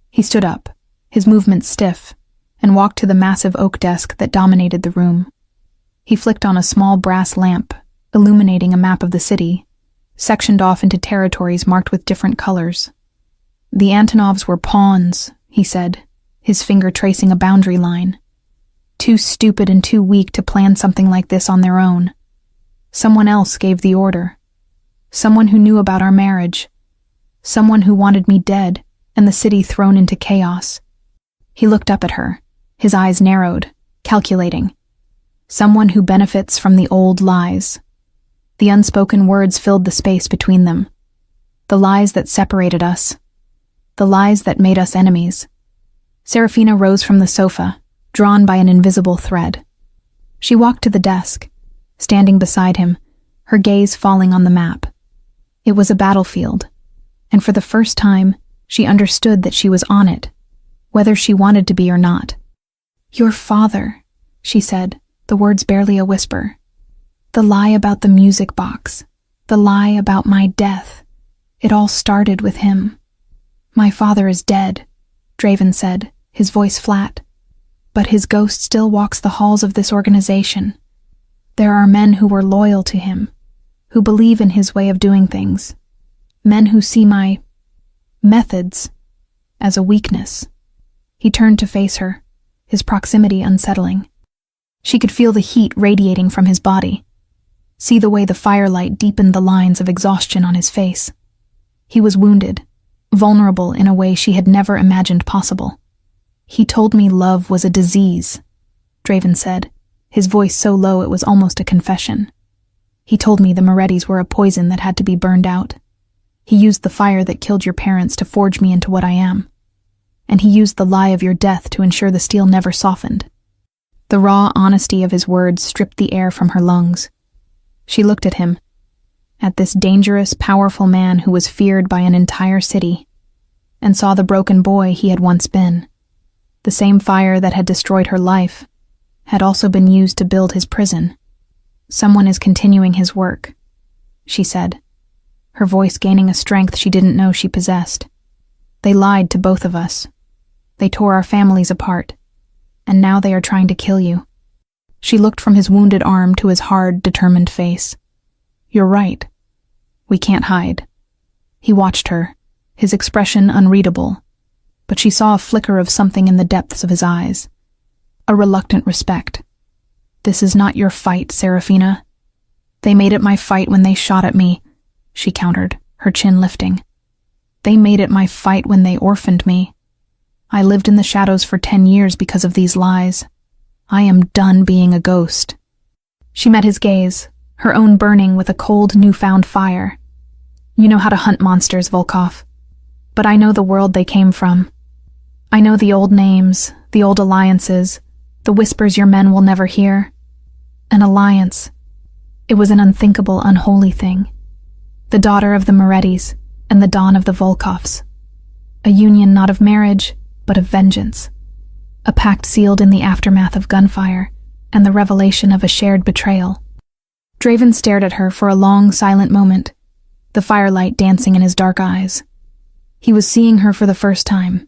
He stood up, his movements stiff, and walked to the massive oak desk that dominated the room. He flicked on a small brass lamp, illuminating a map of the city, sectioned off into territories marked with different colors. "The Antonovs were pawns," he said, his finger tracing a boundary line. "Too stupid and too weak to plan something like this on their own. Someone else gave the order. Someone who knew about our marriage. Someone who wanted me dead and the city thrown into chaos." He looked up at her, his eyes narrowed, calculating. "Someone who benefits from the old lies." The unspoken words filled the space between them. The lies that separated us. The lies that made us enemies. Seraphina rose from the sofa, drawn by an invisible thread. She walked to the desk, standing beside him, her gaze falling on the map. It was a battlefield, and for the first time, she understood that she was on it, whether she wanted to be or not. "Your father," she said, the words barely a whisper. "The lie about the music box, the lie about my death. It all started with him." My father is dead, Draven said, his voice flat. But his ghost still walks the halls of this organization. There are men who were loyal to him, who believe in his way of doing things. Men who see my methods as a weakness. He turned to face her, his proximity unsettling. She could feel the heat radiating from his body, see the way the firelight deepened the lines of exhaustion on his face. He was wounded, vulnerable in a way she had never imagined possible. He told me love was a disease, Draven said, his voice so low it was almost a confession. He told me the Morettis were a poison that had to be burned out. He used the fire that killed your parents to forge me into what I am. And he used the lie of your death to ensure the steel never softened. The raw honesty of his words stripped the air from her lungs. She looked at him, at this dangerous, powerful man who was feared by an entire city, and saw the broken boy he had once been. The same fire that had destroyed her life had also been used to build his prison. Someone is continuing his work, she said, her voice gaining a strength she didn't know she possessed. They lied to both of us. They tore our families apart, and now they are trying to kill you. She looked from his wounded arm to his hard, determined face. You're right. We can't hide. He watched her, his expression unreadable, but she saw a flicker of something in the depths of his eyes. A reluctant respect. This is not your fight, Serafina. They made it my fight when they shot at me, she countered, her chin lifting. They made it my fight when they orphaned me. I lived in the shadows for 10 years because of these lies. I am done being a ghost. She met his gaze, her own burning with a cold, newfound fire. You know how to hunt monsters, Volkov. But I know the world they came from. I know the old names, the old alliances, the whispers your men will never hear. An alliance. It was an unthinkable, unholy thing. The daughter of the Morettis and the dawn of the Volkovs. A union not of marriage, but of vengeance. A pact sealed in the aftermath of gunfire and the revelation of a shared betrayal. Draven stared at her for a long, silent moment, the firelight dancing in his dark eyes. He was seeing her for the first time,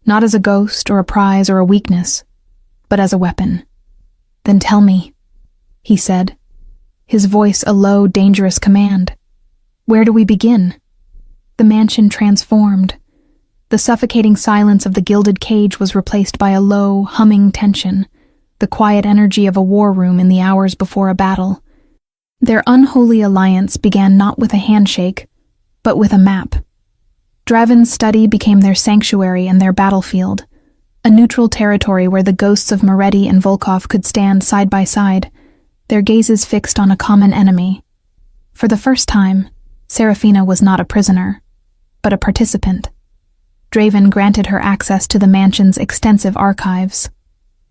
not as a ghost or a prize or a weakness, but as a weapon. Then tell me, he said, his voice a low, dangerous command. Where do we begin? The mansion transformed. The suffocating silence of the gilded cage was replaced by a low, humming tension, the quiet energy of a war room in the hours before a battle. Their unholy alliance began not with a handshake, but with a map. Draven's study became their sanctuary and their battlefield, a neutral territory where the ghosts of Moretti and Volkov could stand side by side, their gazes fixed on a common enemy. For the first time, Serafina was not a prisoner, but a participant. Draven granted her access to the mansion's extensive archives,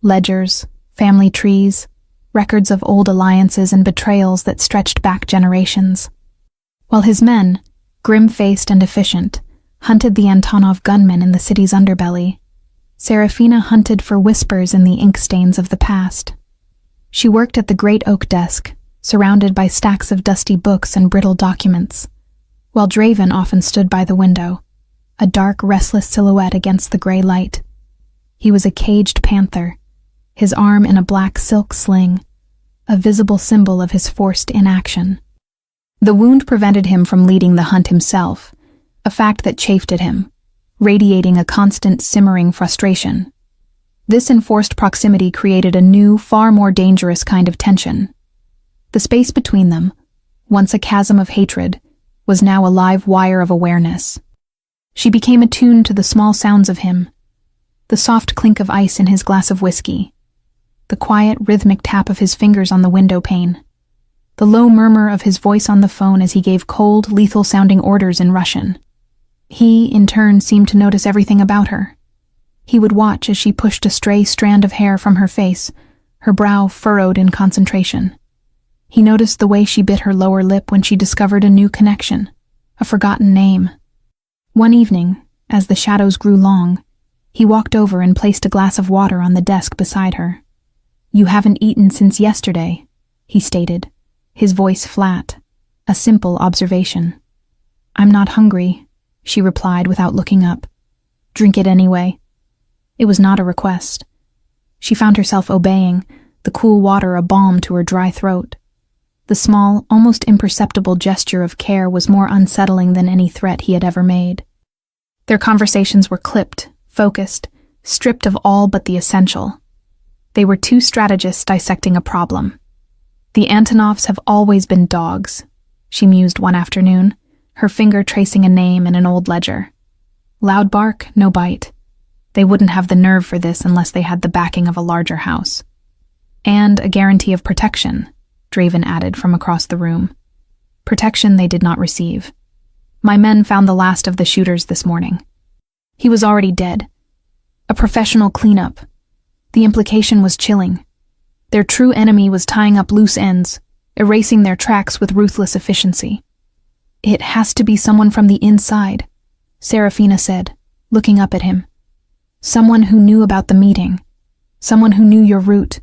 ledgers, family trees, records of old alliances and betrayals that stretched back generations. While his men, grim-faced and efficient, hunted the Antonov gunmen in the city's underbelly, Serafina hunted for whispers in the ink stains of the past. She worked at the great oak desk, surrounded by stacks of dusty books and brittle documents, while Draven often stood by the window, a dark, restless silhouette against the gray light. He was a caged panther, his arm in a black silk sling, a visible symbol of his forced inaction. The wound prevented him from leading the hunt himself, a fact that chafed at him, radiating a constant simmering frustration. This enforced proximity created a new, far more dangerous kind of tension. The space between them, once a chasm of hatred, was now a live wire of awareness. She became attuned to the small sounds of him, the soft clink of ice in his glass of whiskey, the quiet, rhythmic tap of his fingers on the window pane, the low murmur of his voice on the phone as he gave cold, lethal-sounding orders in Russian. He, in turn, seemed to notice everything about her. He would watch as she pushed a stray strand of hair from her face, her brow furrowed in concentration. He noticed the way she bit her lower lip when she discovered a new connection, a forgotten name. One evening, as the shadows grew long, he walked over and placed a glass of water on the desk beside her. "You haven't eaten since yesterday," he stated, his voice flat, a simple observation. "I'm not hungry," she replied without looking up. Drink it anyway. It was not a request. She found herself obeying, the cool water a balm to her dry throat. The small, almost imperceptible gesture of care was more unsettling than any threat he had ever made. Their conversations were clipped, focused, stripped of all but the essential. They were two strategists dissecting a problem. The Antonoffs have always been dogs, she mused one afternoon, her finger tracing a name in an old ledger. Loud bark, no bite. They wouldn't have the nerve for this unless they had the backing of a larger house. And a guarantee of protection, Draven added from across the room. Protection they did not receive. My men found the last of the shooters this morning. He was already dead. A professional cleanup. The implication was chilling. Their true enemy was tying up loose ends, erasing their tracks with ruthless efficiency. It has to be someone from the inside, Serafina said, looking up at him. Someone who knew about the meeting. Someone who knew your route.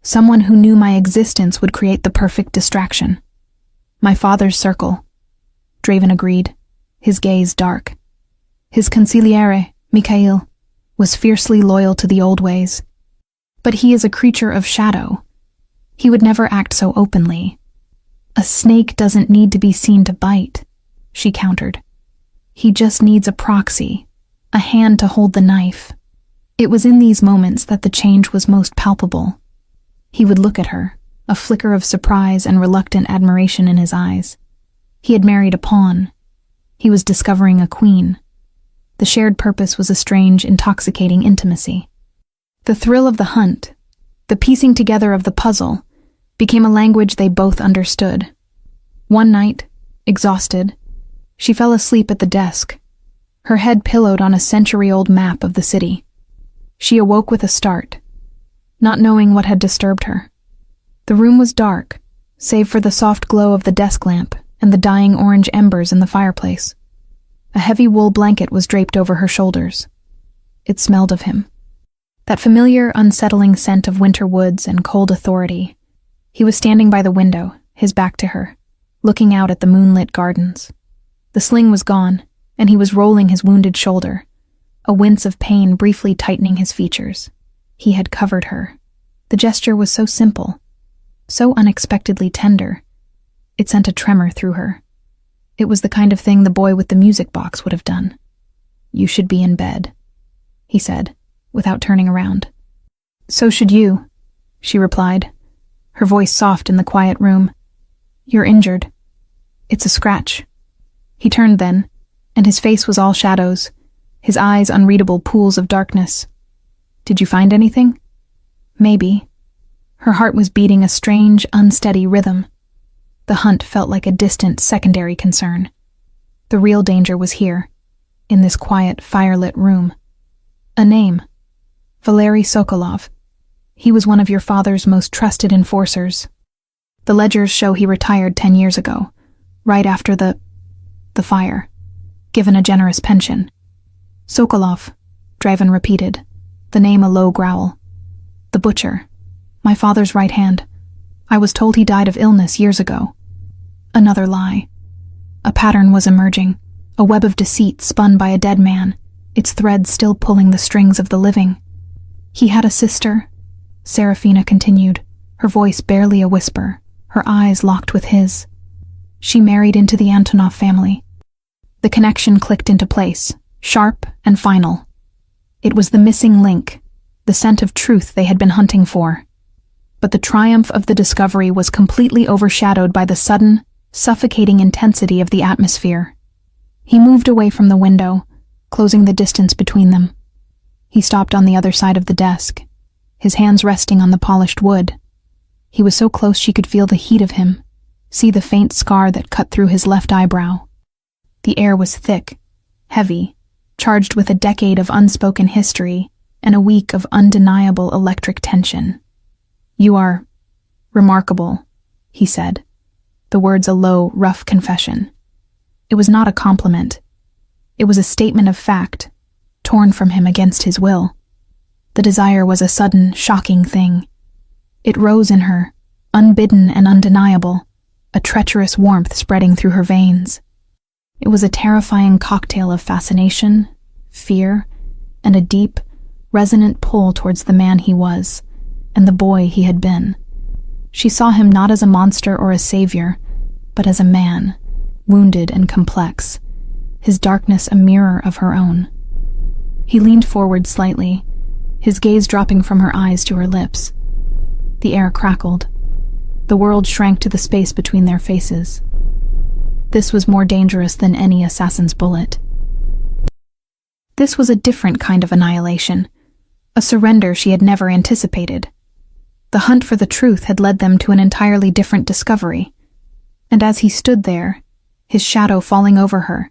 Someone who knew my existence would create the perfect distraction. My father's circle. Draven agreed, his gaze dark. His consigliere, Mikhail, was fiercely loyal to the old ways. But he is a creature of shadow. He would never act so openly. A snake doesn't need to be seen to bite, she countered. He just needs a proxy, a hand to hold the knife. It was in these moments that the change was most palpable. He would look at her, a flicker of surprise and reluctant admiration in his eyes. He had married a pawn. He was discovering a queen. The shared purpose was a strange, intoxicating intimacy. The thrill of the hunt, the piecing together of the puzzle, became a language they both understood. One night, exhausted, she fell asleep at the desk, her head pillowed on a century-old map of the city. She awoke with a start, not knowing what had disturbed her. The room was dark, save for the soft glow of the desk lamp and the dying orange embers in the fireplace. A heavy wool blanket was draped over her shoulders. It smelled of him. That familiar, unsettling scent of winter woods and cold authority. He was standing by the window, his back to her, looking out at the moonlit gardens. The sling was gone, and he was rolling his wounded shoulder, a wince of pain briefly tightening his features. He had covered her. The gesture was so simple, so unexpectedly tender. It sent a tremor through her. It was the kind of thing the boy with the music box would have done. You should be in bed, he said, without turning around. So should you, she replied, her voice soft in the quiet room. You're injured. It's a scratch. He turned then, and his face was all shadows, his eyes unreadable pools of darkness. Did you find anything? Maybe. Her heart was beating a strange, unsteady rhythm. The hunt felt like a distant, secondary concern. The real danger was here, in this quiet, firelit room. A name. Valery Sokolov. He was one of your father's most trusted enforcers. The ledgers show he retired 10 years ago, right after the fire, given a generous pension. Sokolov, Draven repeated, the name a low growl. The butcher. My father's right hand. I was told he died of illness years ago. Another lie. A pattern was emerging, a web of deceit spun by a dead man, its threads still pulling the strings of the living. He had a sister, Serafina continued, her voice barely a whisper, her eyes locked with his. She married into the Antonov family. The connection clicked into place, sharp and final. It was the missing link, the scent of truth they had been hunting for. But the triumph of the discovery was completely overshadowed by the sudden, suffocating intensity of the atmosphere. He moved away from the window, closing the distance between them. He stopped on the other side of the desk, his hands resting on the polished wood. He was so close she could feel the heat of him, see the faint scar that cut through his left eyebrow. The air was thick, heavy, charged with a decade of unspoken history and a week of undeniable electric tension. You are remarkable, he said, the words a low, rough confession. It was not a compliment. It was a statement of fact, torn from him against his will. The desire was a sudden, shocking thing. It rose in her, unbidden and undeniable, a treacherous warmth spreading through her veins. It was a terrifying cocktail of fascination, fear, and a deep, resonant pull towards the man he was, and the boy he had been. She saw him not as a monster or a savior, but as a man, wounded and complex, his darkness a mirror of her own. He leaned forward slightly, his gaze dropping from her eyes to her lips. The air crackled. The world shrank to the space between their faces. This was more dangerous than any assassin's bullet. This was a different kind of annihilation, a surrender she had never anticipated. The hunt for the truth had led them to an entirely different discovery, and as he stood there, his shadow falling over her,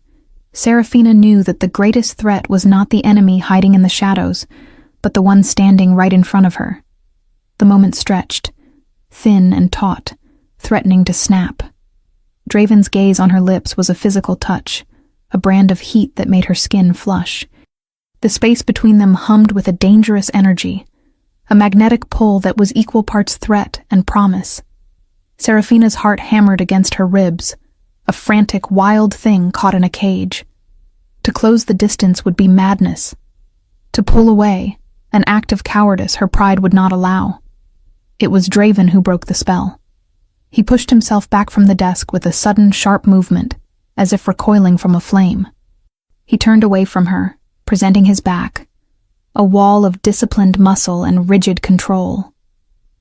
Serafina knew that the greatest threat was not the enemy hiding in the shadows, but the one standing right in front of her. The moment stretched, thin and taut, threatening to snap. Draven's gaze on her lips was a physical touch, a brand of heat that made her skin flush. The space between them hummed with a dangerous energy, a magnetic pull that was equal parts threat and promise. Serafina's heart hammered against her ribs, a frantic, wild thing caught in a cage. To close the distance would be madness. To pull away, an act of cowardice her pride would not allow. It was Draven who broke the spell. He pushed himself back from the desk with a sudden, sharp movement, as if recoiling from a flame. He turned away from her, presenting his back, a wall of disciplined muscle and rigid control.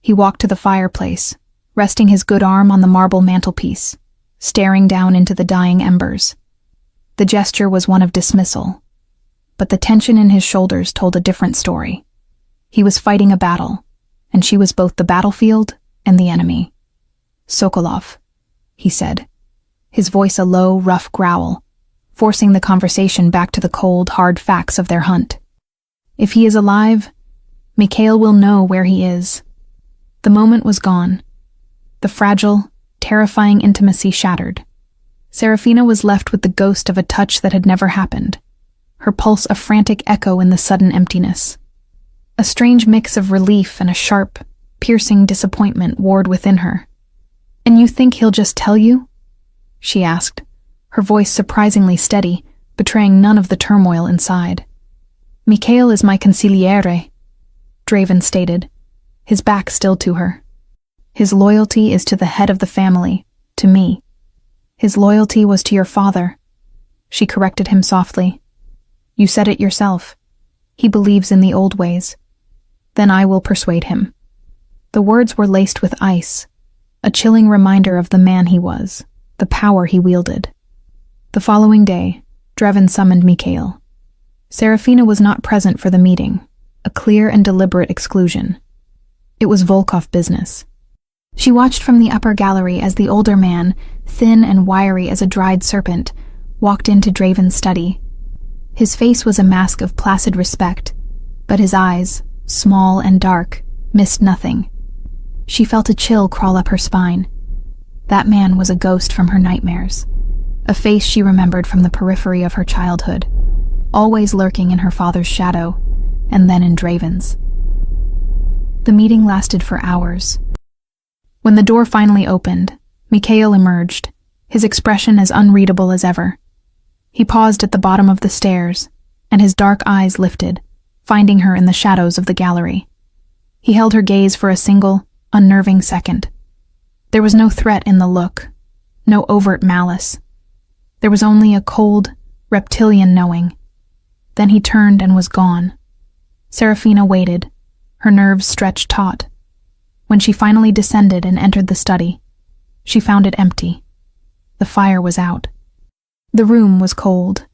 He walked to the fireplace, resting his good arm on the marble mantelpiece, staring down into the dying embers. The gesture was one of dismissal, but the tension in his shoulders told a different story. He was fighting a battle, and she was both the battlefield and the enemy. "Sokolov," he said, his voice a low, rough growl, forcing the conversation back to the cold, hard facts of their hunt. "If he is alive, Mikhail will know where he is." The moment was gone. The fragile, terrifying intimacy shattered. Serafina was left with the ghost of a touch that had never happened, her pulse a frantic echo in the sudden emptiness. A strange mix of relief and a sharp, piercing disappointment warred within her. "And you think he'll just tell you?" she asked, her voice surprisingly steady, betraying none of the turmoil inside. "Mikhail is my consigliere," Draven stated, his back still to her. "His loyalty is to the head of the family, to me. His loyalty was to your father," she corrected him softly. "You said it yourself. He believes in the old ways. Then I will persuade him." The words were laced with ice, a chilling reminder of the man he was, the power he wielded. The following day, Draven summoned Mikhail. Serafina was not present for the meeting, a clear and deliberate exclusion. It was Volkov business. She watched from the upper gallery as the older man, thin and wiry as a dried serpent, walked into Draven's study. His face was a mask of placid respect, but his eyes, small and dark, missed nothing. She felt a chill crawl up her spine. That man was a ghost from her nightmares, a face she remembered from the periphery of her childhood, always lurking in her father's shadow, and then in Draven's. The meeting lasted for hours. When the door finally opened, Mikhail emerged, his expression as unreadable as ever. He paused at the bottom of the stairs, and his dark eyes lifted, finding her in the shadows of the gallery. He held her gaze for a single, unnerving second. There was no threat in the look, no overt malice. There was only a cold, reptilian knowing. Then he turned and was gone. Serafina waited, her nerves stretched taut. When she finally descended and entered the study, she found it empty. The fire was out. The room was cold.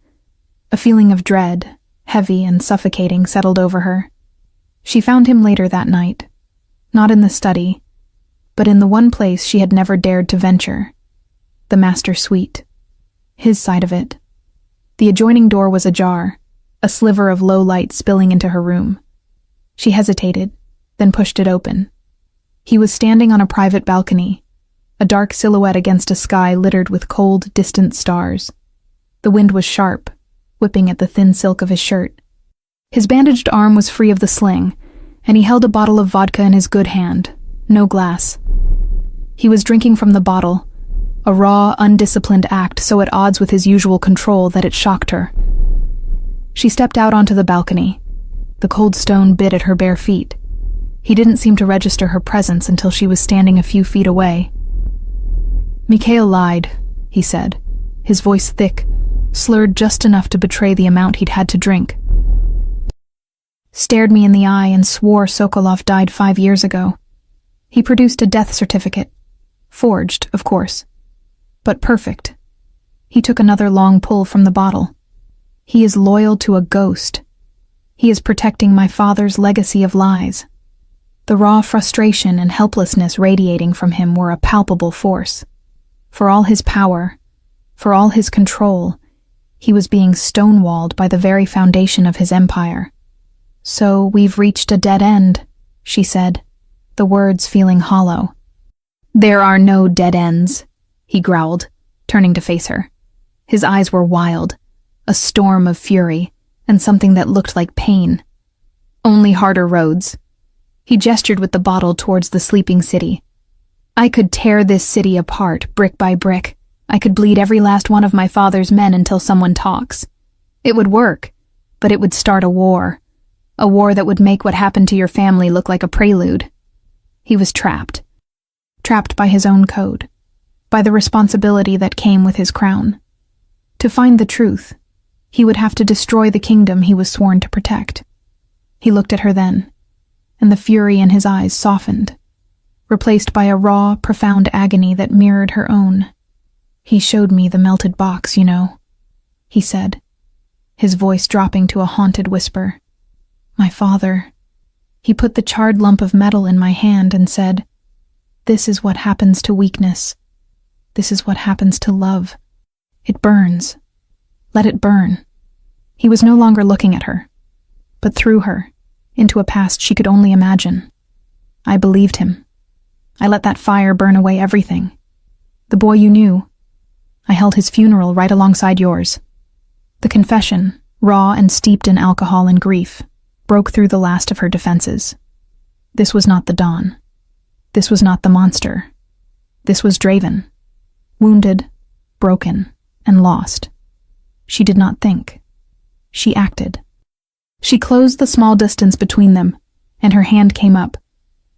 A feeling of dread, heavy and suffocating, settled over her. She found him later that night, not in the study, but in the one place she had never dared to venture, the master suite. His side of it. The adjoining door was ajar, a sliver of low light spilling into her room. She hesitated, then pushed it open. He was standing on a private balcony, a dark silhouette against a sky littered with cold, distant stars. The wind was sharp, whipping at the thin silk of his shirt. His bandaged arm was free of the sling, and he held a bottle of vodka in his good hand, no glass. He was drinking from the bottle, a raw, undisciplined act so at odds with his usual control that it shocked her. She stepped out onto the balcony. The cold stone bit at her bare feet. He didn't seem to register her presence until she was standing a few feet away. "Mikhail lied," he said, his voice thick, slurred just enough to betray the amount he'd had to drink. Stared me in the eye and swore Sokolov died 5 years ago. He produced a death certificate. Forged, of course. But perfect. He took another long pull from the bottle. He is loyal to a ghost. He is protecting my father's legacy of lies. The raw frustration and helplessness radiating from him were a palpable force. For all his power, for all his control, he was being stonewalled by the very foundation of his empire. "So we've reached a dead end," she said, the words feeling hollow. "There are no dead ends," he growled, turning to face her. His eyes were wild, a storm of fury, and something that looked like pain. "Only harder roads." He gestured with the bottle towards the sleeping city. "I could tear this city apart, brick by brick. I could bleed every last one of my father's men until someone talks. It would work, but it would start a war. A war that would make what happened to your family look like a prelude." He was trapped. Trapped by his own code, by the responsibility that came with his crown. To find the truth, he would have to destroy the kingdom he was sworn to protect. He looked at her then, and the fury in his eyes softened, replaced by a raw, profound agony that mirrored her own. "He showed me the melted box, you know," he said, his voice dropping to a haunted whisper. "My father, he put the charred lump of metal in my hand and said, 'This is what happens to weakness. This is what happens to love. It burns. Let it burn.'" He was no longer looking at her, but through her, into a past she could only imagine. "I believed him. I let that fire burn away everything. The boy you knew. I held his funeral right alongside yours." The confession, raw and steeped in alcohol and grief, broke through the last of her defenses. This was not the Dawn. This was not the monster. This was Draven. Wounded, broken, and lost. She did not think. She acted. She closed the small distance between them, and her hand came up,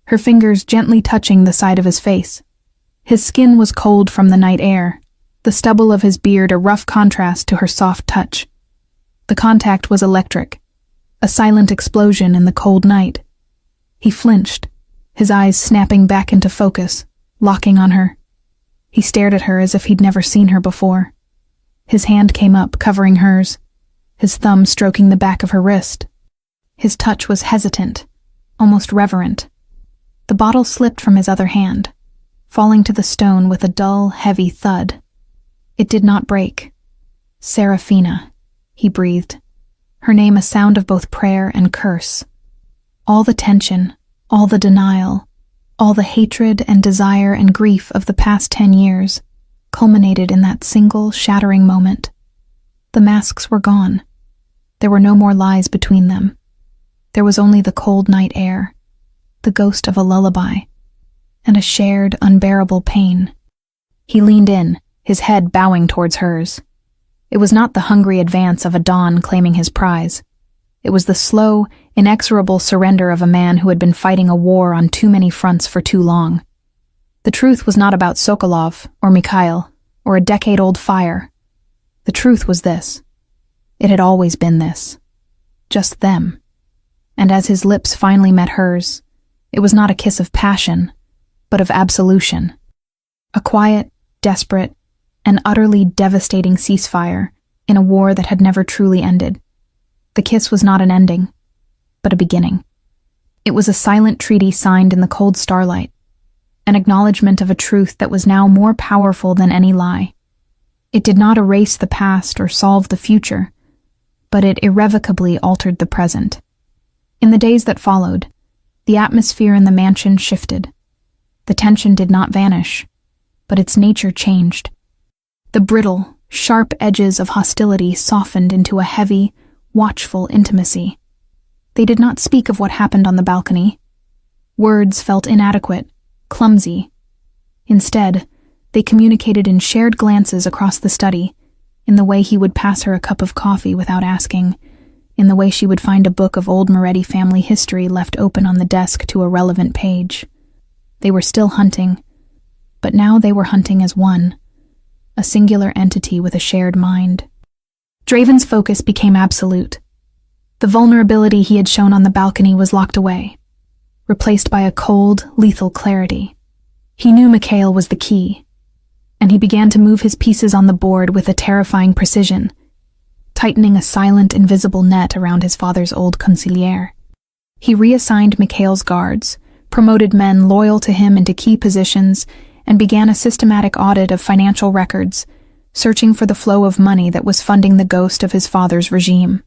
her fingers gently touching the side of his face. His skin was cold from the night air, the stubble of his beard a rough contrast to her soft touch. The contact was electric, a silent explosion in the cold night. He flinched, his eyes snapping back into focus, locking on her. He stared at her as if he'd never seen her before. His hand came up, covering hers, his thumb stroking the back of her wrist. His touch was hesitant, almost reverent. The bottle slipped from his other hand, falling to the stone with a dull, heavy thud. It did not break. "Serafina," he breathed, her name a sound of both prayer and curse. All the tension, all the denial, all the hatred and desire and grief of the past 10 years culminated in that single, shattering moment. The masks were gone. There were no more lies between them. There was only the cold night air, the ghost of a lullaby, and a shared, unbearable pain. He leaned in, his head bowing towards hers. It was not the hungry advance of a dawn claiming his prize. It was the slow, inexorable surrender of a man who had been fighting a war on too many fronts for too long. The truth was not about Sokolov, or Mikhail, or a decade-old fire. The truth was this. It had always been this. Just them. And as his lips finally met hers, it was not a kiss of passion, but of absolution. A quiet, desperate, and utterly devastating ceasefire in a war that had never truly ended. The kiss was not an ending, but a beginning. It was a silent treaty signed in the cold starlight, an acknowledgement of a truth that was now more powerful than any lie. It did not erase the past or solve the future, but it irrevocably altered the present. In the days that followed, the atmosphere in the mansion shifted. The tension did not vanish, but its nature changed. The brittle, sharp edges of hostility softened into a heavy, watchful intimacy. They did not speak of what happened on the balcony. Words felt inadequate, clumsy. Instead, They communicated in shared glances across the study, in the way he would pass her a cup of coffee without asking, in the way she would find a book of old Moretti family history left open on the desk to a relevant page. They were still hunting, but now they were hunting as one, a singular entity with a shared mind. Draven's focus became absolute. The vulnerability he had shown on the balcony was locked away, replaced by a cold, lethal clarity. He knew Mikhail was the key, and he began to move his pieces on the board with a terrifying precision, tightening a silent, invisible net around his father's old consigliere. He reassigned Mikhail's guards, promoted men loyal to him into key positions, and began a systematic audit of financial records, searching for the flow of money that was funding the ghost of his father's regime.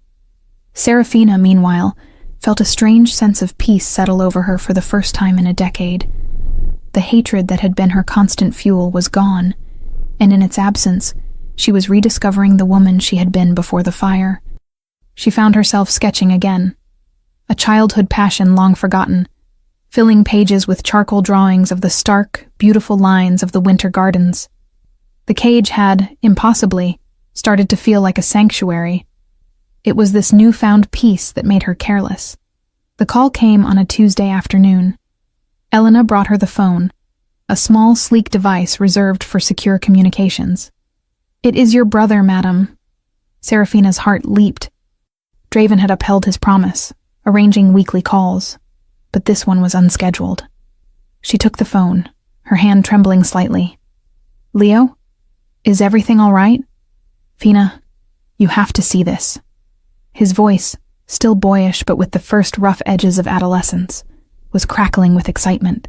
Serafina, meanwhile, felt a strange sense of peace settle over her for the first time in a decade. The hatred that had been her constant fuel was gone, and in its absence, she was rediscovering the woman she had been before the fire. She found herself sketching again, a childhood passion long forgotten, filling pages with charcoal drawings of the stark, beautiful lines of the winter gardens. The cage had, impossibly, started to feel like a sanctuary. It was this newfound peace that made her careless. The call came on a Tuesday afternoon. Elena brought her the phone, a small, sleek device reserved for secure communications. "It is your brother, madam." Serafina's heart leaped. Draven had upheld his promise, arranging weekly calls, but this one was unscheduled. She took the phone, her hand trembling slightly. "Leo? Is everything all right?" "Fina, you have to see this." His voice, still boyish but with the first rough edges of adolescence, was crackling with excitement.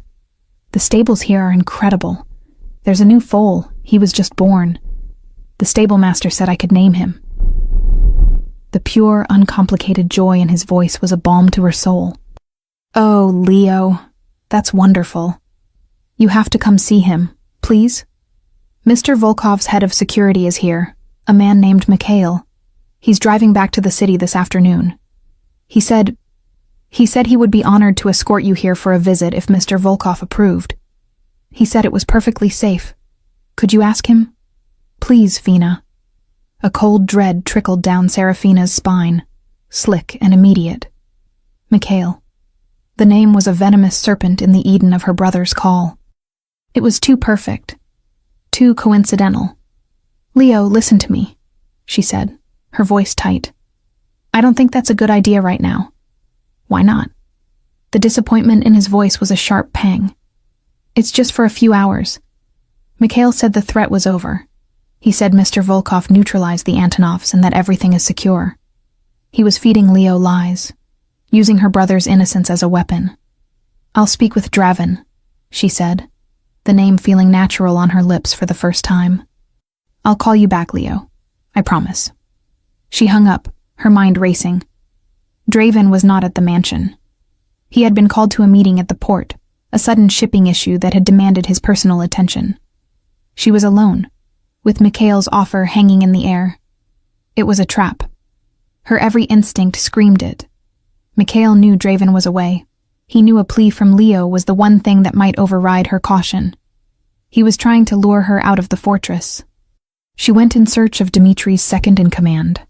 "The stables here are incredible. There's a new foal. He was just born. The stable master said I could name him." The pure, uncomplicated joy in his voice was a balm to her soul. "Oh, Leo, that's wonderful. You have to come see him, please. Mr. Volkov's head of security is here, a man named Mikhail. He's driving back to the city this afternoon. He said he would be honored to escort you here for a visit if Mr. Volkov approved. He said it was perfectly safe. Could you ask him? Please, Fina." A cold dread trickled down Serafina's spine, slick and immediate. Mikhail. The name was a venomous serpent in the Eden of her brother's call. It was too perfect, too coincidental. "Leo, listen to me," she said, her voice tight. "I don't think that's a good idea right now." "Why not?" The disappointment in his voice was a sharp pang. "It's just for a few hours. Mikhail said the threat was over. He said Mr. Volkov neutralized the Antonovs and that everything is secure. He was feeding Leo lies, using her brother's innocence as a weapon. I'll speak with Draven," she said, the name feeling natural on her lips for the first time. "I'll call you back, Leo. I promise." She hung up, her mind racing. Draven was not at the mansion. He had been called to a meeting at the port, a sudden shipping issue that had demanded his personal attention. She was alone, with Mikhail's offer hanging in the air. It was a trap. Her every instinct screamed it. Mikhail knew Draven was away. He knew a plea from Leo was the one thing that might override her caution. He was trying to lure her out of the fortress. She went in search of Dmitri's second-in-command,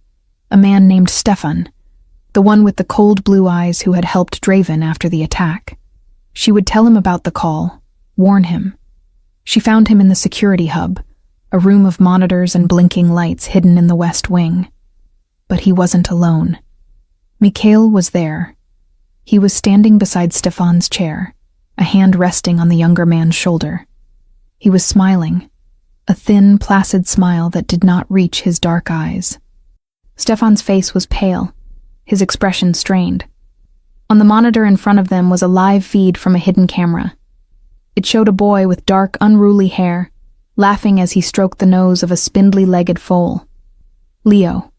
a man named Stefan, the one with the cold blue eyes who had helped Draven after the attack. She would tell him about the call, warn him. She found him in the security hub, a room of monitors and blinking lights hidden in the west wing. But he wasn't alone. Mikhail was there. He was standing beside Stefan's chair, a hand resting on the younger man's shoulder. He was smiling, a thin, placid smile that did not reach his dark eyes. Stefan's face was pale, his expression strained. On the monitor in front of them was a live feed from a hidden camera. It showed a boy with dark, unruly hair, laughing as he stroked the nose of a spindly-legged foal. Leo.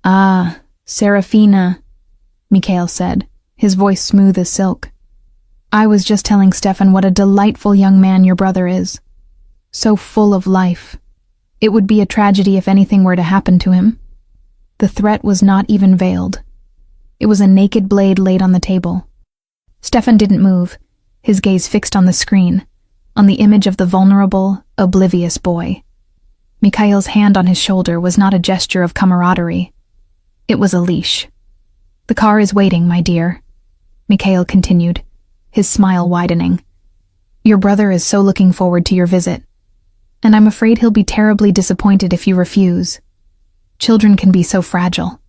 "Ah, Serafina," Mikhail said, his voice smooth as silk. "I was just telling Stefan what a delightful young man your brother is. So full of life. It would be a tragedy if anything were to happen to him." The threat was not even veiled. It was a naked blade laid on the table. Stefan didn't move, his gaze fixed on the screen, on the image of the vulnerable, oblivious boy. Mikhail's hand on his shoulder was not a gesture of camaraderie. It was a leash. "The car is waiting, my dear," Mikhail continued, his smile widening. "Your brother is so looking forward to your visit, and I'm afraid he'll be terribly disappointed if you refuse. Children can be so fragile."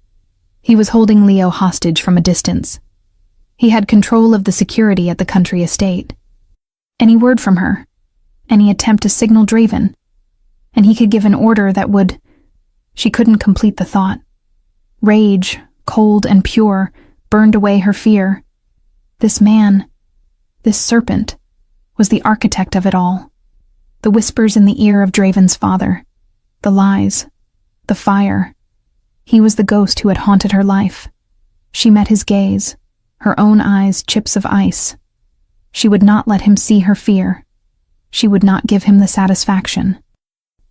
He was holding Leo hostage from a distance. He had control of the security at the country estate. Any word from her, any attempt to signal Draven, and he could give an order that would... She couldn't complete the thought. Rage, cold and pure, burned away her fear. This man, this serpent, was the architect of it all. The whispers in the ear of Draven's father, the lies, the fire. He was the ghost who had haunted her life. She met his gaze, her own eyes chips of ice. She would not let him see her fear. She would not give him the satisfaction.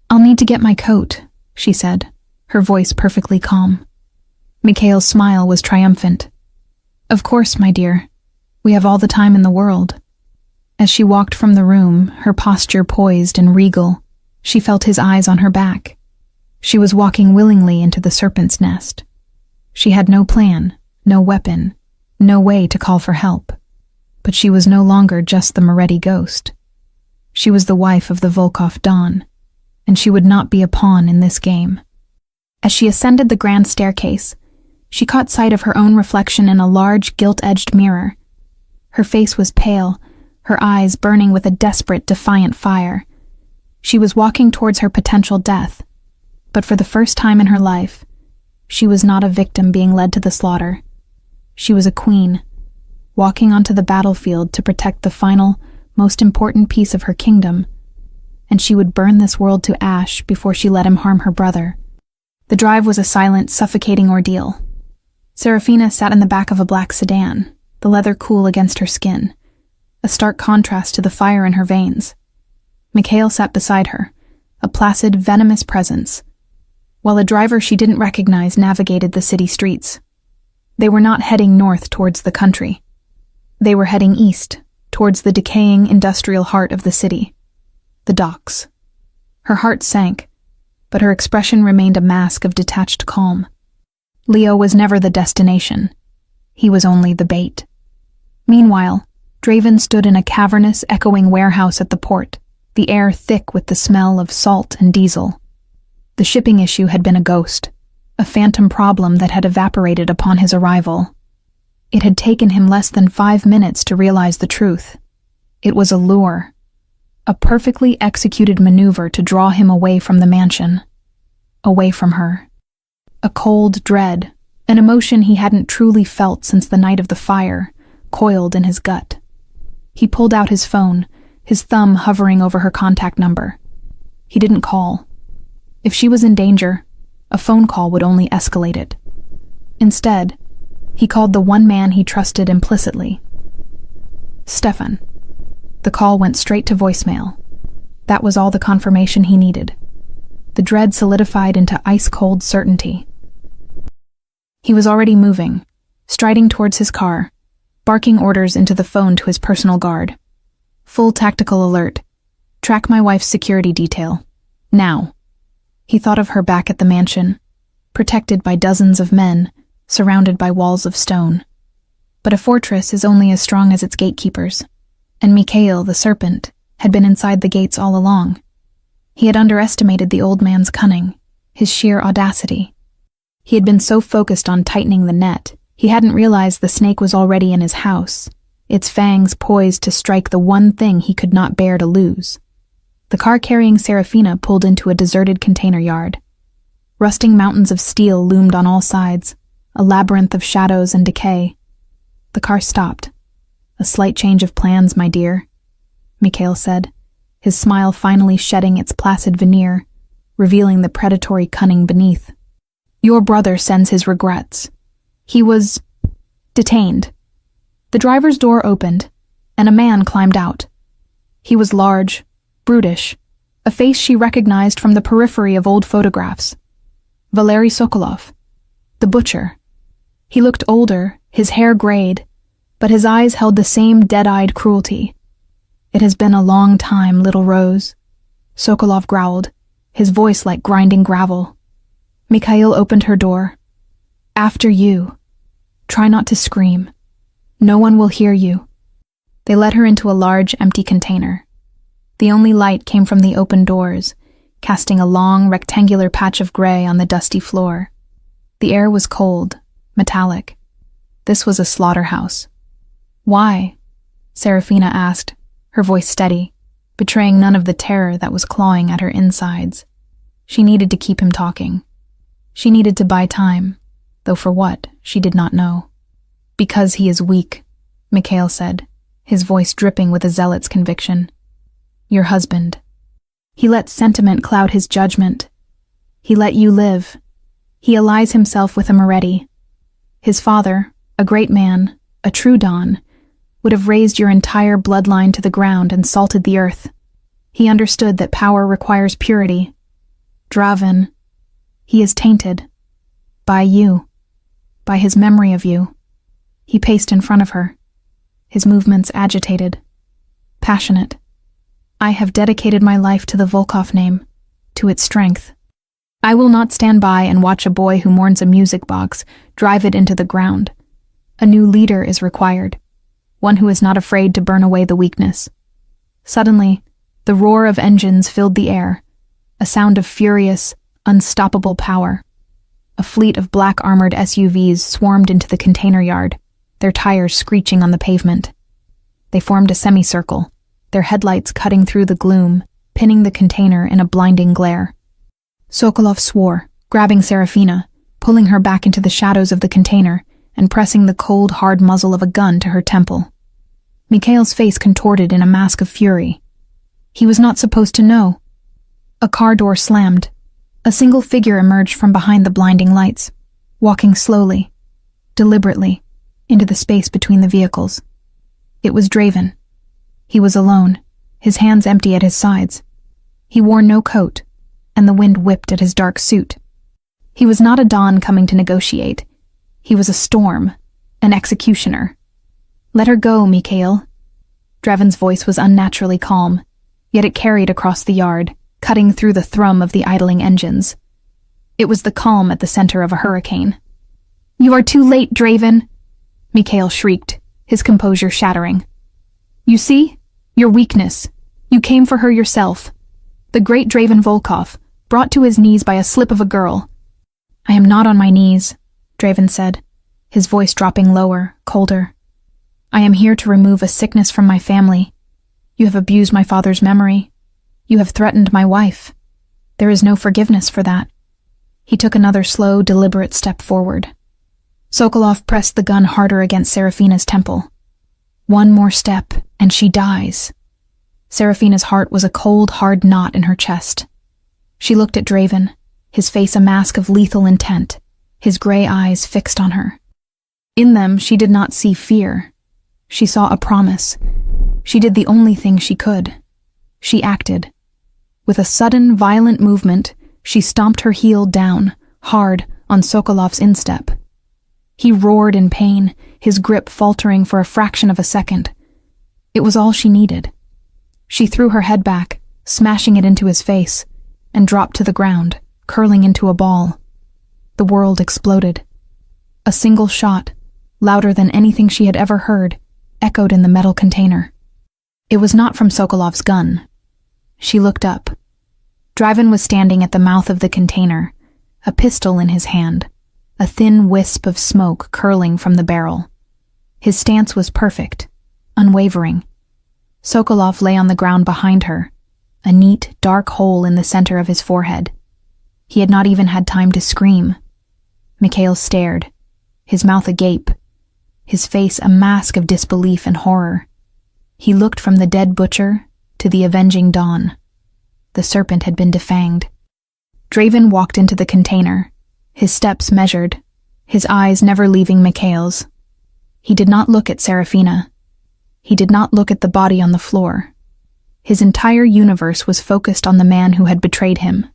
"I'll need to get my coat," she said, her voice perfectly calm. Mikhail's smile was triumphant. "Of course, my dear. We have all the time in the world." As she walked from the room, her posture poised and regal, she felt his eyes on her back. She was walking willingly into the serpent's nest. She had no plan, no weapon, no way to call for help. But she was no longer just the Moretti ghost. She was the wife of the Volkov Dawn, and she would not be a pawn in this game. As she ascended the grand staircase, she caught sight of her own reflection in a large, gilt-edged mirror. Her face was pale, her eyes burning with a desperate, defiant fire. She was walking towards her potential death, but for the first time in her life, she was not a victim being led to the slaughter. She was a queen, walking onto the battlefield to protect the final, most important piece of her kingdom, and she would burn this world to ash before she let him harm her brother. The drive was a silent, suffocating ordeal. Serafina sat in the back of a black sedan, the leather cool against her skin, a stark contrast to the fire in her veins. Mikhail sat beside her, a placid, venomous presence, while a driver she didn't recognize navigated the city streets. They were not heading north towards the country. They were heading east, towards the decaying industrial heart of the city, the docks. Her heart sank, but her expression remained a mask of detached calm. Leo was never the destination. He was only the bait. Meanwhile, Draven stood in a cavernous, echoing warehouse at the port, the air thick with the smell of salt and diesel. The shipping issue had been a ghost, a phantom problem that had evaporated upon his arrival. It had taken him less than 5 minutes to realize the truth. It was a lure, a perfectly executed maneuver to draw him away from the mansion, away from her. A cold dread, an emotion he hadn't truly felt since the night of the fire, coiled in his gut. He pulled out his phone, his thumb hovering over her contact number. He didn't call. If she was in danger, a phone call would only escalate it. Instead, he called the one man he trusted implicitly. Stefan. The call went straight to voicemail. That was all the confirmation he needed. The dread solidified into ice-cold certainty. He was already moving, striding towards his car, barking orders into the phone to his personal guard. Full tactical alert. Track my wife's security detail. Now. He thought of her back at the mansion, protected by dozens of men, surrounded by walls of stone. But a fortress is only as strong as its gatekeepers, and Mikhail, the serpent, had been inside the gates all along. He had underestimated the old man's cunning, his sheer audacity. He had been so focused on tightening the net, he hadn't realized the snake was already in his house, its fangs poised to strike the one thing he could not bear to lose. The car carrying Serafina pulled into a deserted container yard. Rusting mountains of steel loomed on all sides, a labyrinth of shadows and decay. The car stopped. "A slight change of plans, my dear," Mikhail said, his smile finally shedding its placid veneer, revealing the predatory cunning beneath. "Your brother sends his regrets. He was detained." The driver's door opened, and a man climbed out. He was large, brutish, a face she recognized from the periphery of old photographs. Valery Sokolov, the butcher. He looked older, his hair grayed, but his eyes held the same dead-eyed cruelty. "It has been a long time, little Rose." Sokolov growled, his voice like grinding gravel. Mikhail opened her door. After you. Try not to scream. No one will hear you. They led her into a large, empty container. The only light came from the open doors, casting a long, rectangular patch of gray on the dusty floor. The air was cold, metallic. This was a slaughterhouse. Why? Serafina asked, her voice steady, betraying none of the terror that was clawing at her insides. She needed to keep him talking. She needed to buy time, though for what, she did not know. Because he is weak, Mikhail said, his voice dripping with a zealot's conviction. Your husband. He let sentiment cloud his judgment. He let you live. He allies himself with a Moretti. His father, a great man, a true Don, would have razed your entire bloodline to the ground and salted the earth. He understood that power requires purity. Draven, he is tainted. By you. By his memory of you. He paced in front of her, his movements agitated, passionate. I have dedicated my life to the Volkov name, to its strength. I will not stand by and watch a boy who mourns a music box drive it into the ground. A new leader is required, one who is not afraid to burn away the weakness. Suddenly, the roar of engines filled the air, a sound of furious, unstoppable power. A fleet of black-armored SUVs swarmed into the container yard, their tires screeching on the pavement. They formed a semicircle, their headlights cutting through the gloom, pinning the container in a blinding glare. Sokolov swore, grabbing Serafina, pulling her back into the shadows of the container, and pressing the cold, hard muzzle of a gun to her temple. Mikhail's face contorted in a mask of fury. He was not supposed to know. A car door slammed. A single figure emerged from behind the blinding lights, walking slowly, deliberately, into the space between the vehicles. It was Draven. He was alone, his hands empty at his sides. He wore no coat, and the wind whipped at his dark suit. He was not a Don coming to negotiate. He was a storm, an executioner. Let her go, Mikhail. Draven's voice was unnaturally calm, yet it carried across the yard, cutting through the thrum of the idling engines. It was the calm at the center of a hurricane. You are too late, Draven, Mikhail shrieked, his composure shattering. You see? Your weakness. You came for her yourself. The great Draven Volkov, brought to his knees by a slip of a girl. I am not on my knees, Draven said, his voice dropping lower, colder. I am here to remove a sickness from my family. You have abused my father's memory. You have threatened my wife. There is no forgiveness for that. He took another slow, deliberate step forward. Sokolov pressed the gun harder against Serafina's temple. One more step, and she dies. Serafina's heart was a cold, hard knot in her chest. She looked at Draven, his face a mask of lethal intent, his gray eyes fixed on her. In them, she did not see fear. She saw a promise. She did the only thing she could. She acted. With a sudden, violent movement, she stomped her heel down, hard, on Sokolov's instep. He roared in pain, his grip faltering for a fraction of a second. It was all she needed. She threw her head back, smashing it into his face, and dropped to the ground, curling into a ball. The world exploded. A single shot, louder than anything she had ever heard, echoed in the metal container. It was not from Sokolov's gun. She looked up. Draven was standing at the mouth of the container, a pistol in his hand, a thin wisp of smoke curling from the barrel. His stance was perfect, unwavering. Sokolov lay on the ground behind her, a neat, dark hole in the center of his forehead. He had not even had time to scream. Mikhail stared, his mouth agape, his face a mask of disbelief and horror. He looked from the dead butcher to the avenging dawn. The serpent had been defanged. Draven walked into the container, his steps measured, his eyes never leaving Mikhail's. He did not look at Serafina. He did not look at the body on the floor. His entire universe was focused on the man who had betrayed him.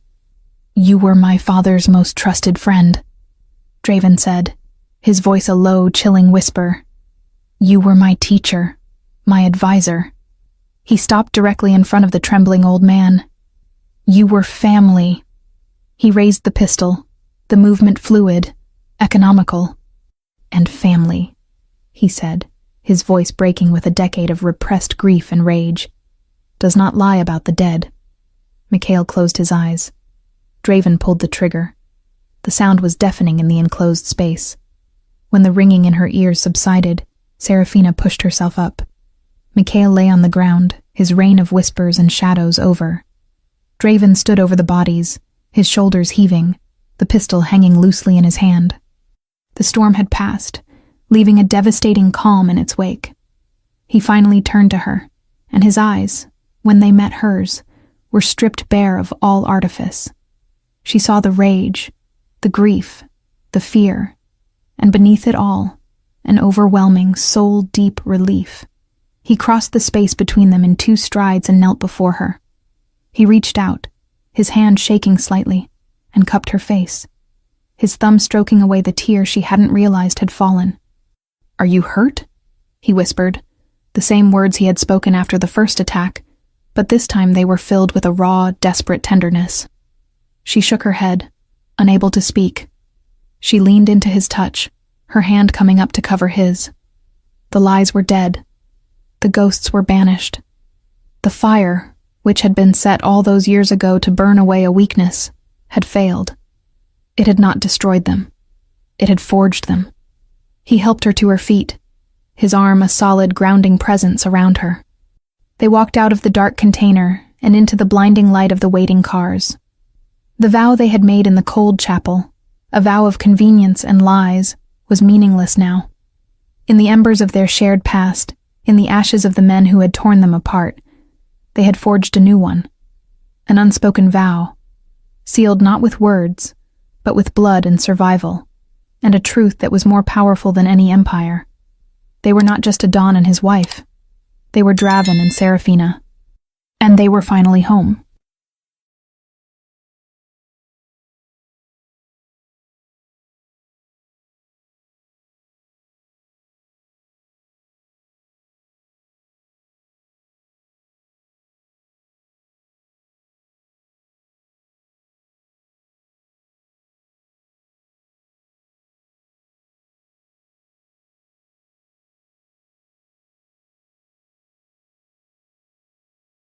You were my father's most trusted friend, Draven said, his voice a low, chilling whisper. You were my teacher, my advisor. He stopped directly in front of the trembling old man. You were family. He raised the pistol, the movement fluid, economical. And family, he said, his voice breaking with a decade of repressed grief and rage, does not lie about the dead. Mikhail closed his eyes. Draven pulled the trigger. The sound was deafening in the enclosed space. When the ringing in her ears subsided, Serafina pushed herself up. Mikhail lay on the ground, his reign of whispers and shadows over. Draven stood over the bodies, his shoulders heaving, the pistol hanging loosely in his hand. The storm had passed, leaving a devastating calm in its wake. He finally turned to her, and his eyes, when they met hers, were stripped bare of all artifice. She saw the rage, the grief, the fear, and beneath it all, an overwhelming, soul-deep relief. He crossed the space between them in 2 strides and knelt before her. He reached out, his hand shaking slightly, and cupped her face, his thumb stroking away the tear she hadn't realized had fallen. "Are you hurt?" he whispered, the same words he had spoken after the first attack, but this time they were filled with a raw, desperate tenderness. She shook her head, unable to speak. She leaned into his touch, her hand coming up to cover his. The lies were dead. The ghosts were banished. The fire, which had been set all those years ago to burn away a weakness, had failed. It had not destroyed them. It had forged them. He helped her to her feet, his arm a solid, grounding presence around her. They walked out of the dark container and into the blinding light of the waiting cars. The vow they had made in the cold chapel, a vow of convenience and lies, was meaningless now. In the embers of their shared past, in the ashes of the men who had torn them apart, they had forged a new one, an unspoken vow, sealed not with words, but with blood and survival, and a truth that was more powerful than any empire. They were not just Adon and his wife. They were Draven and Serafina. And they were finally home.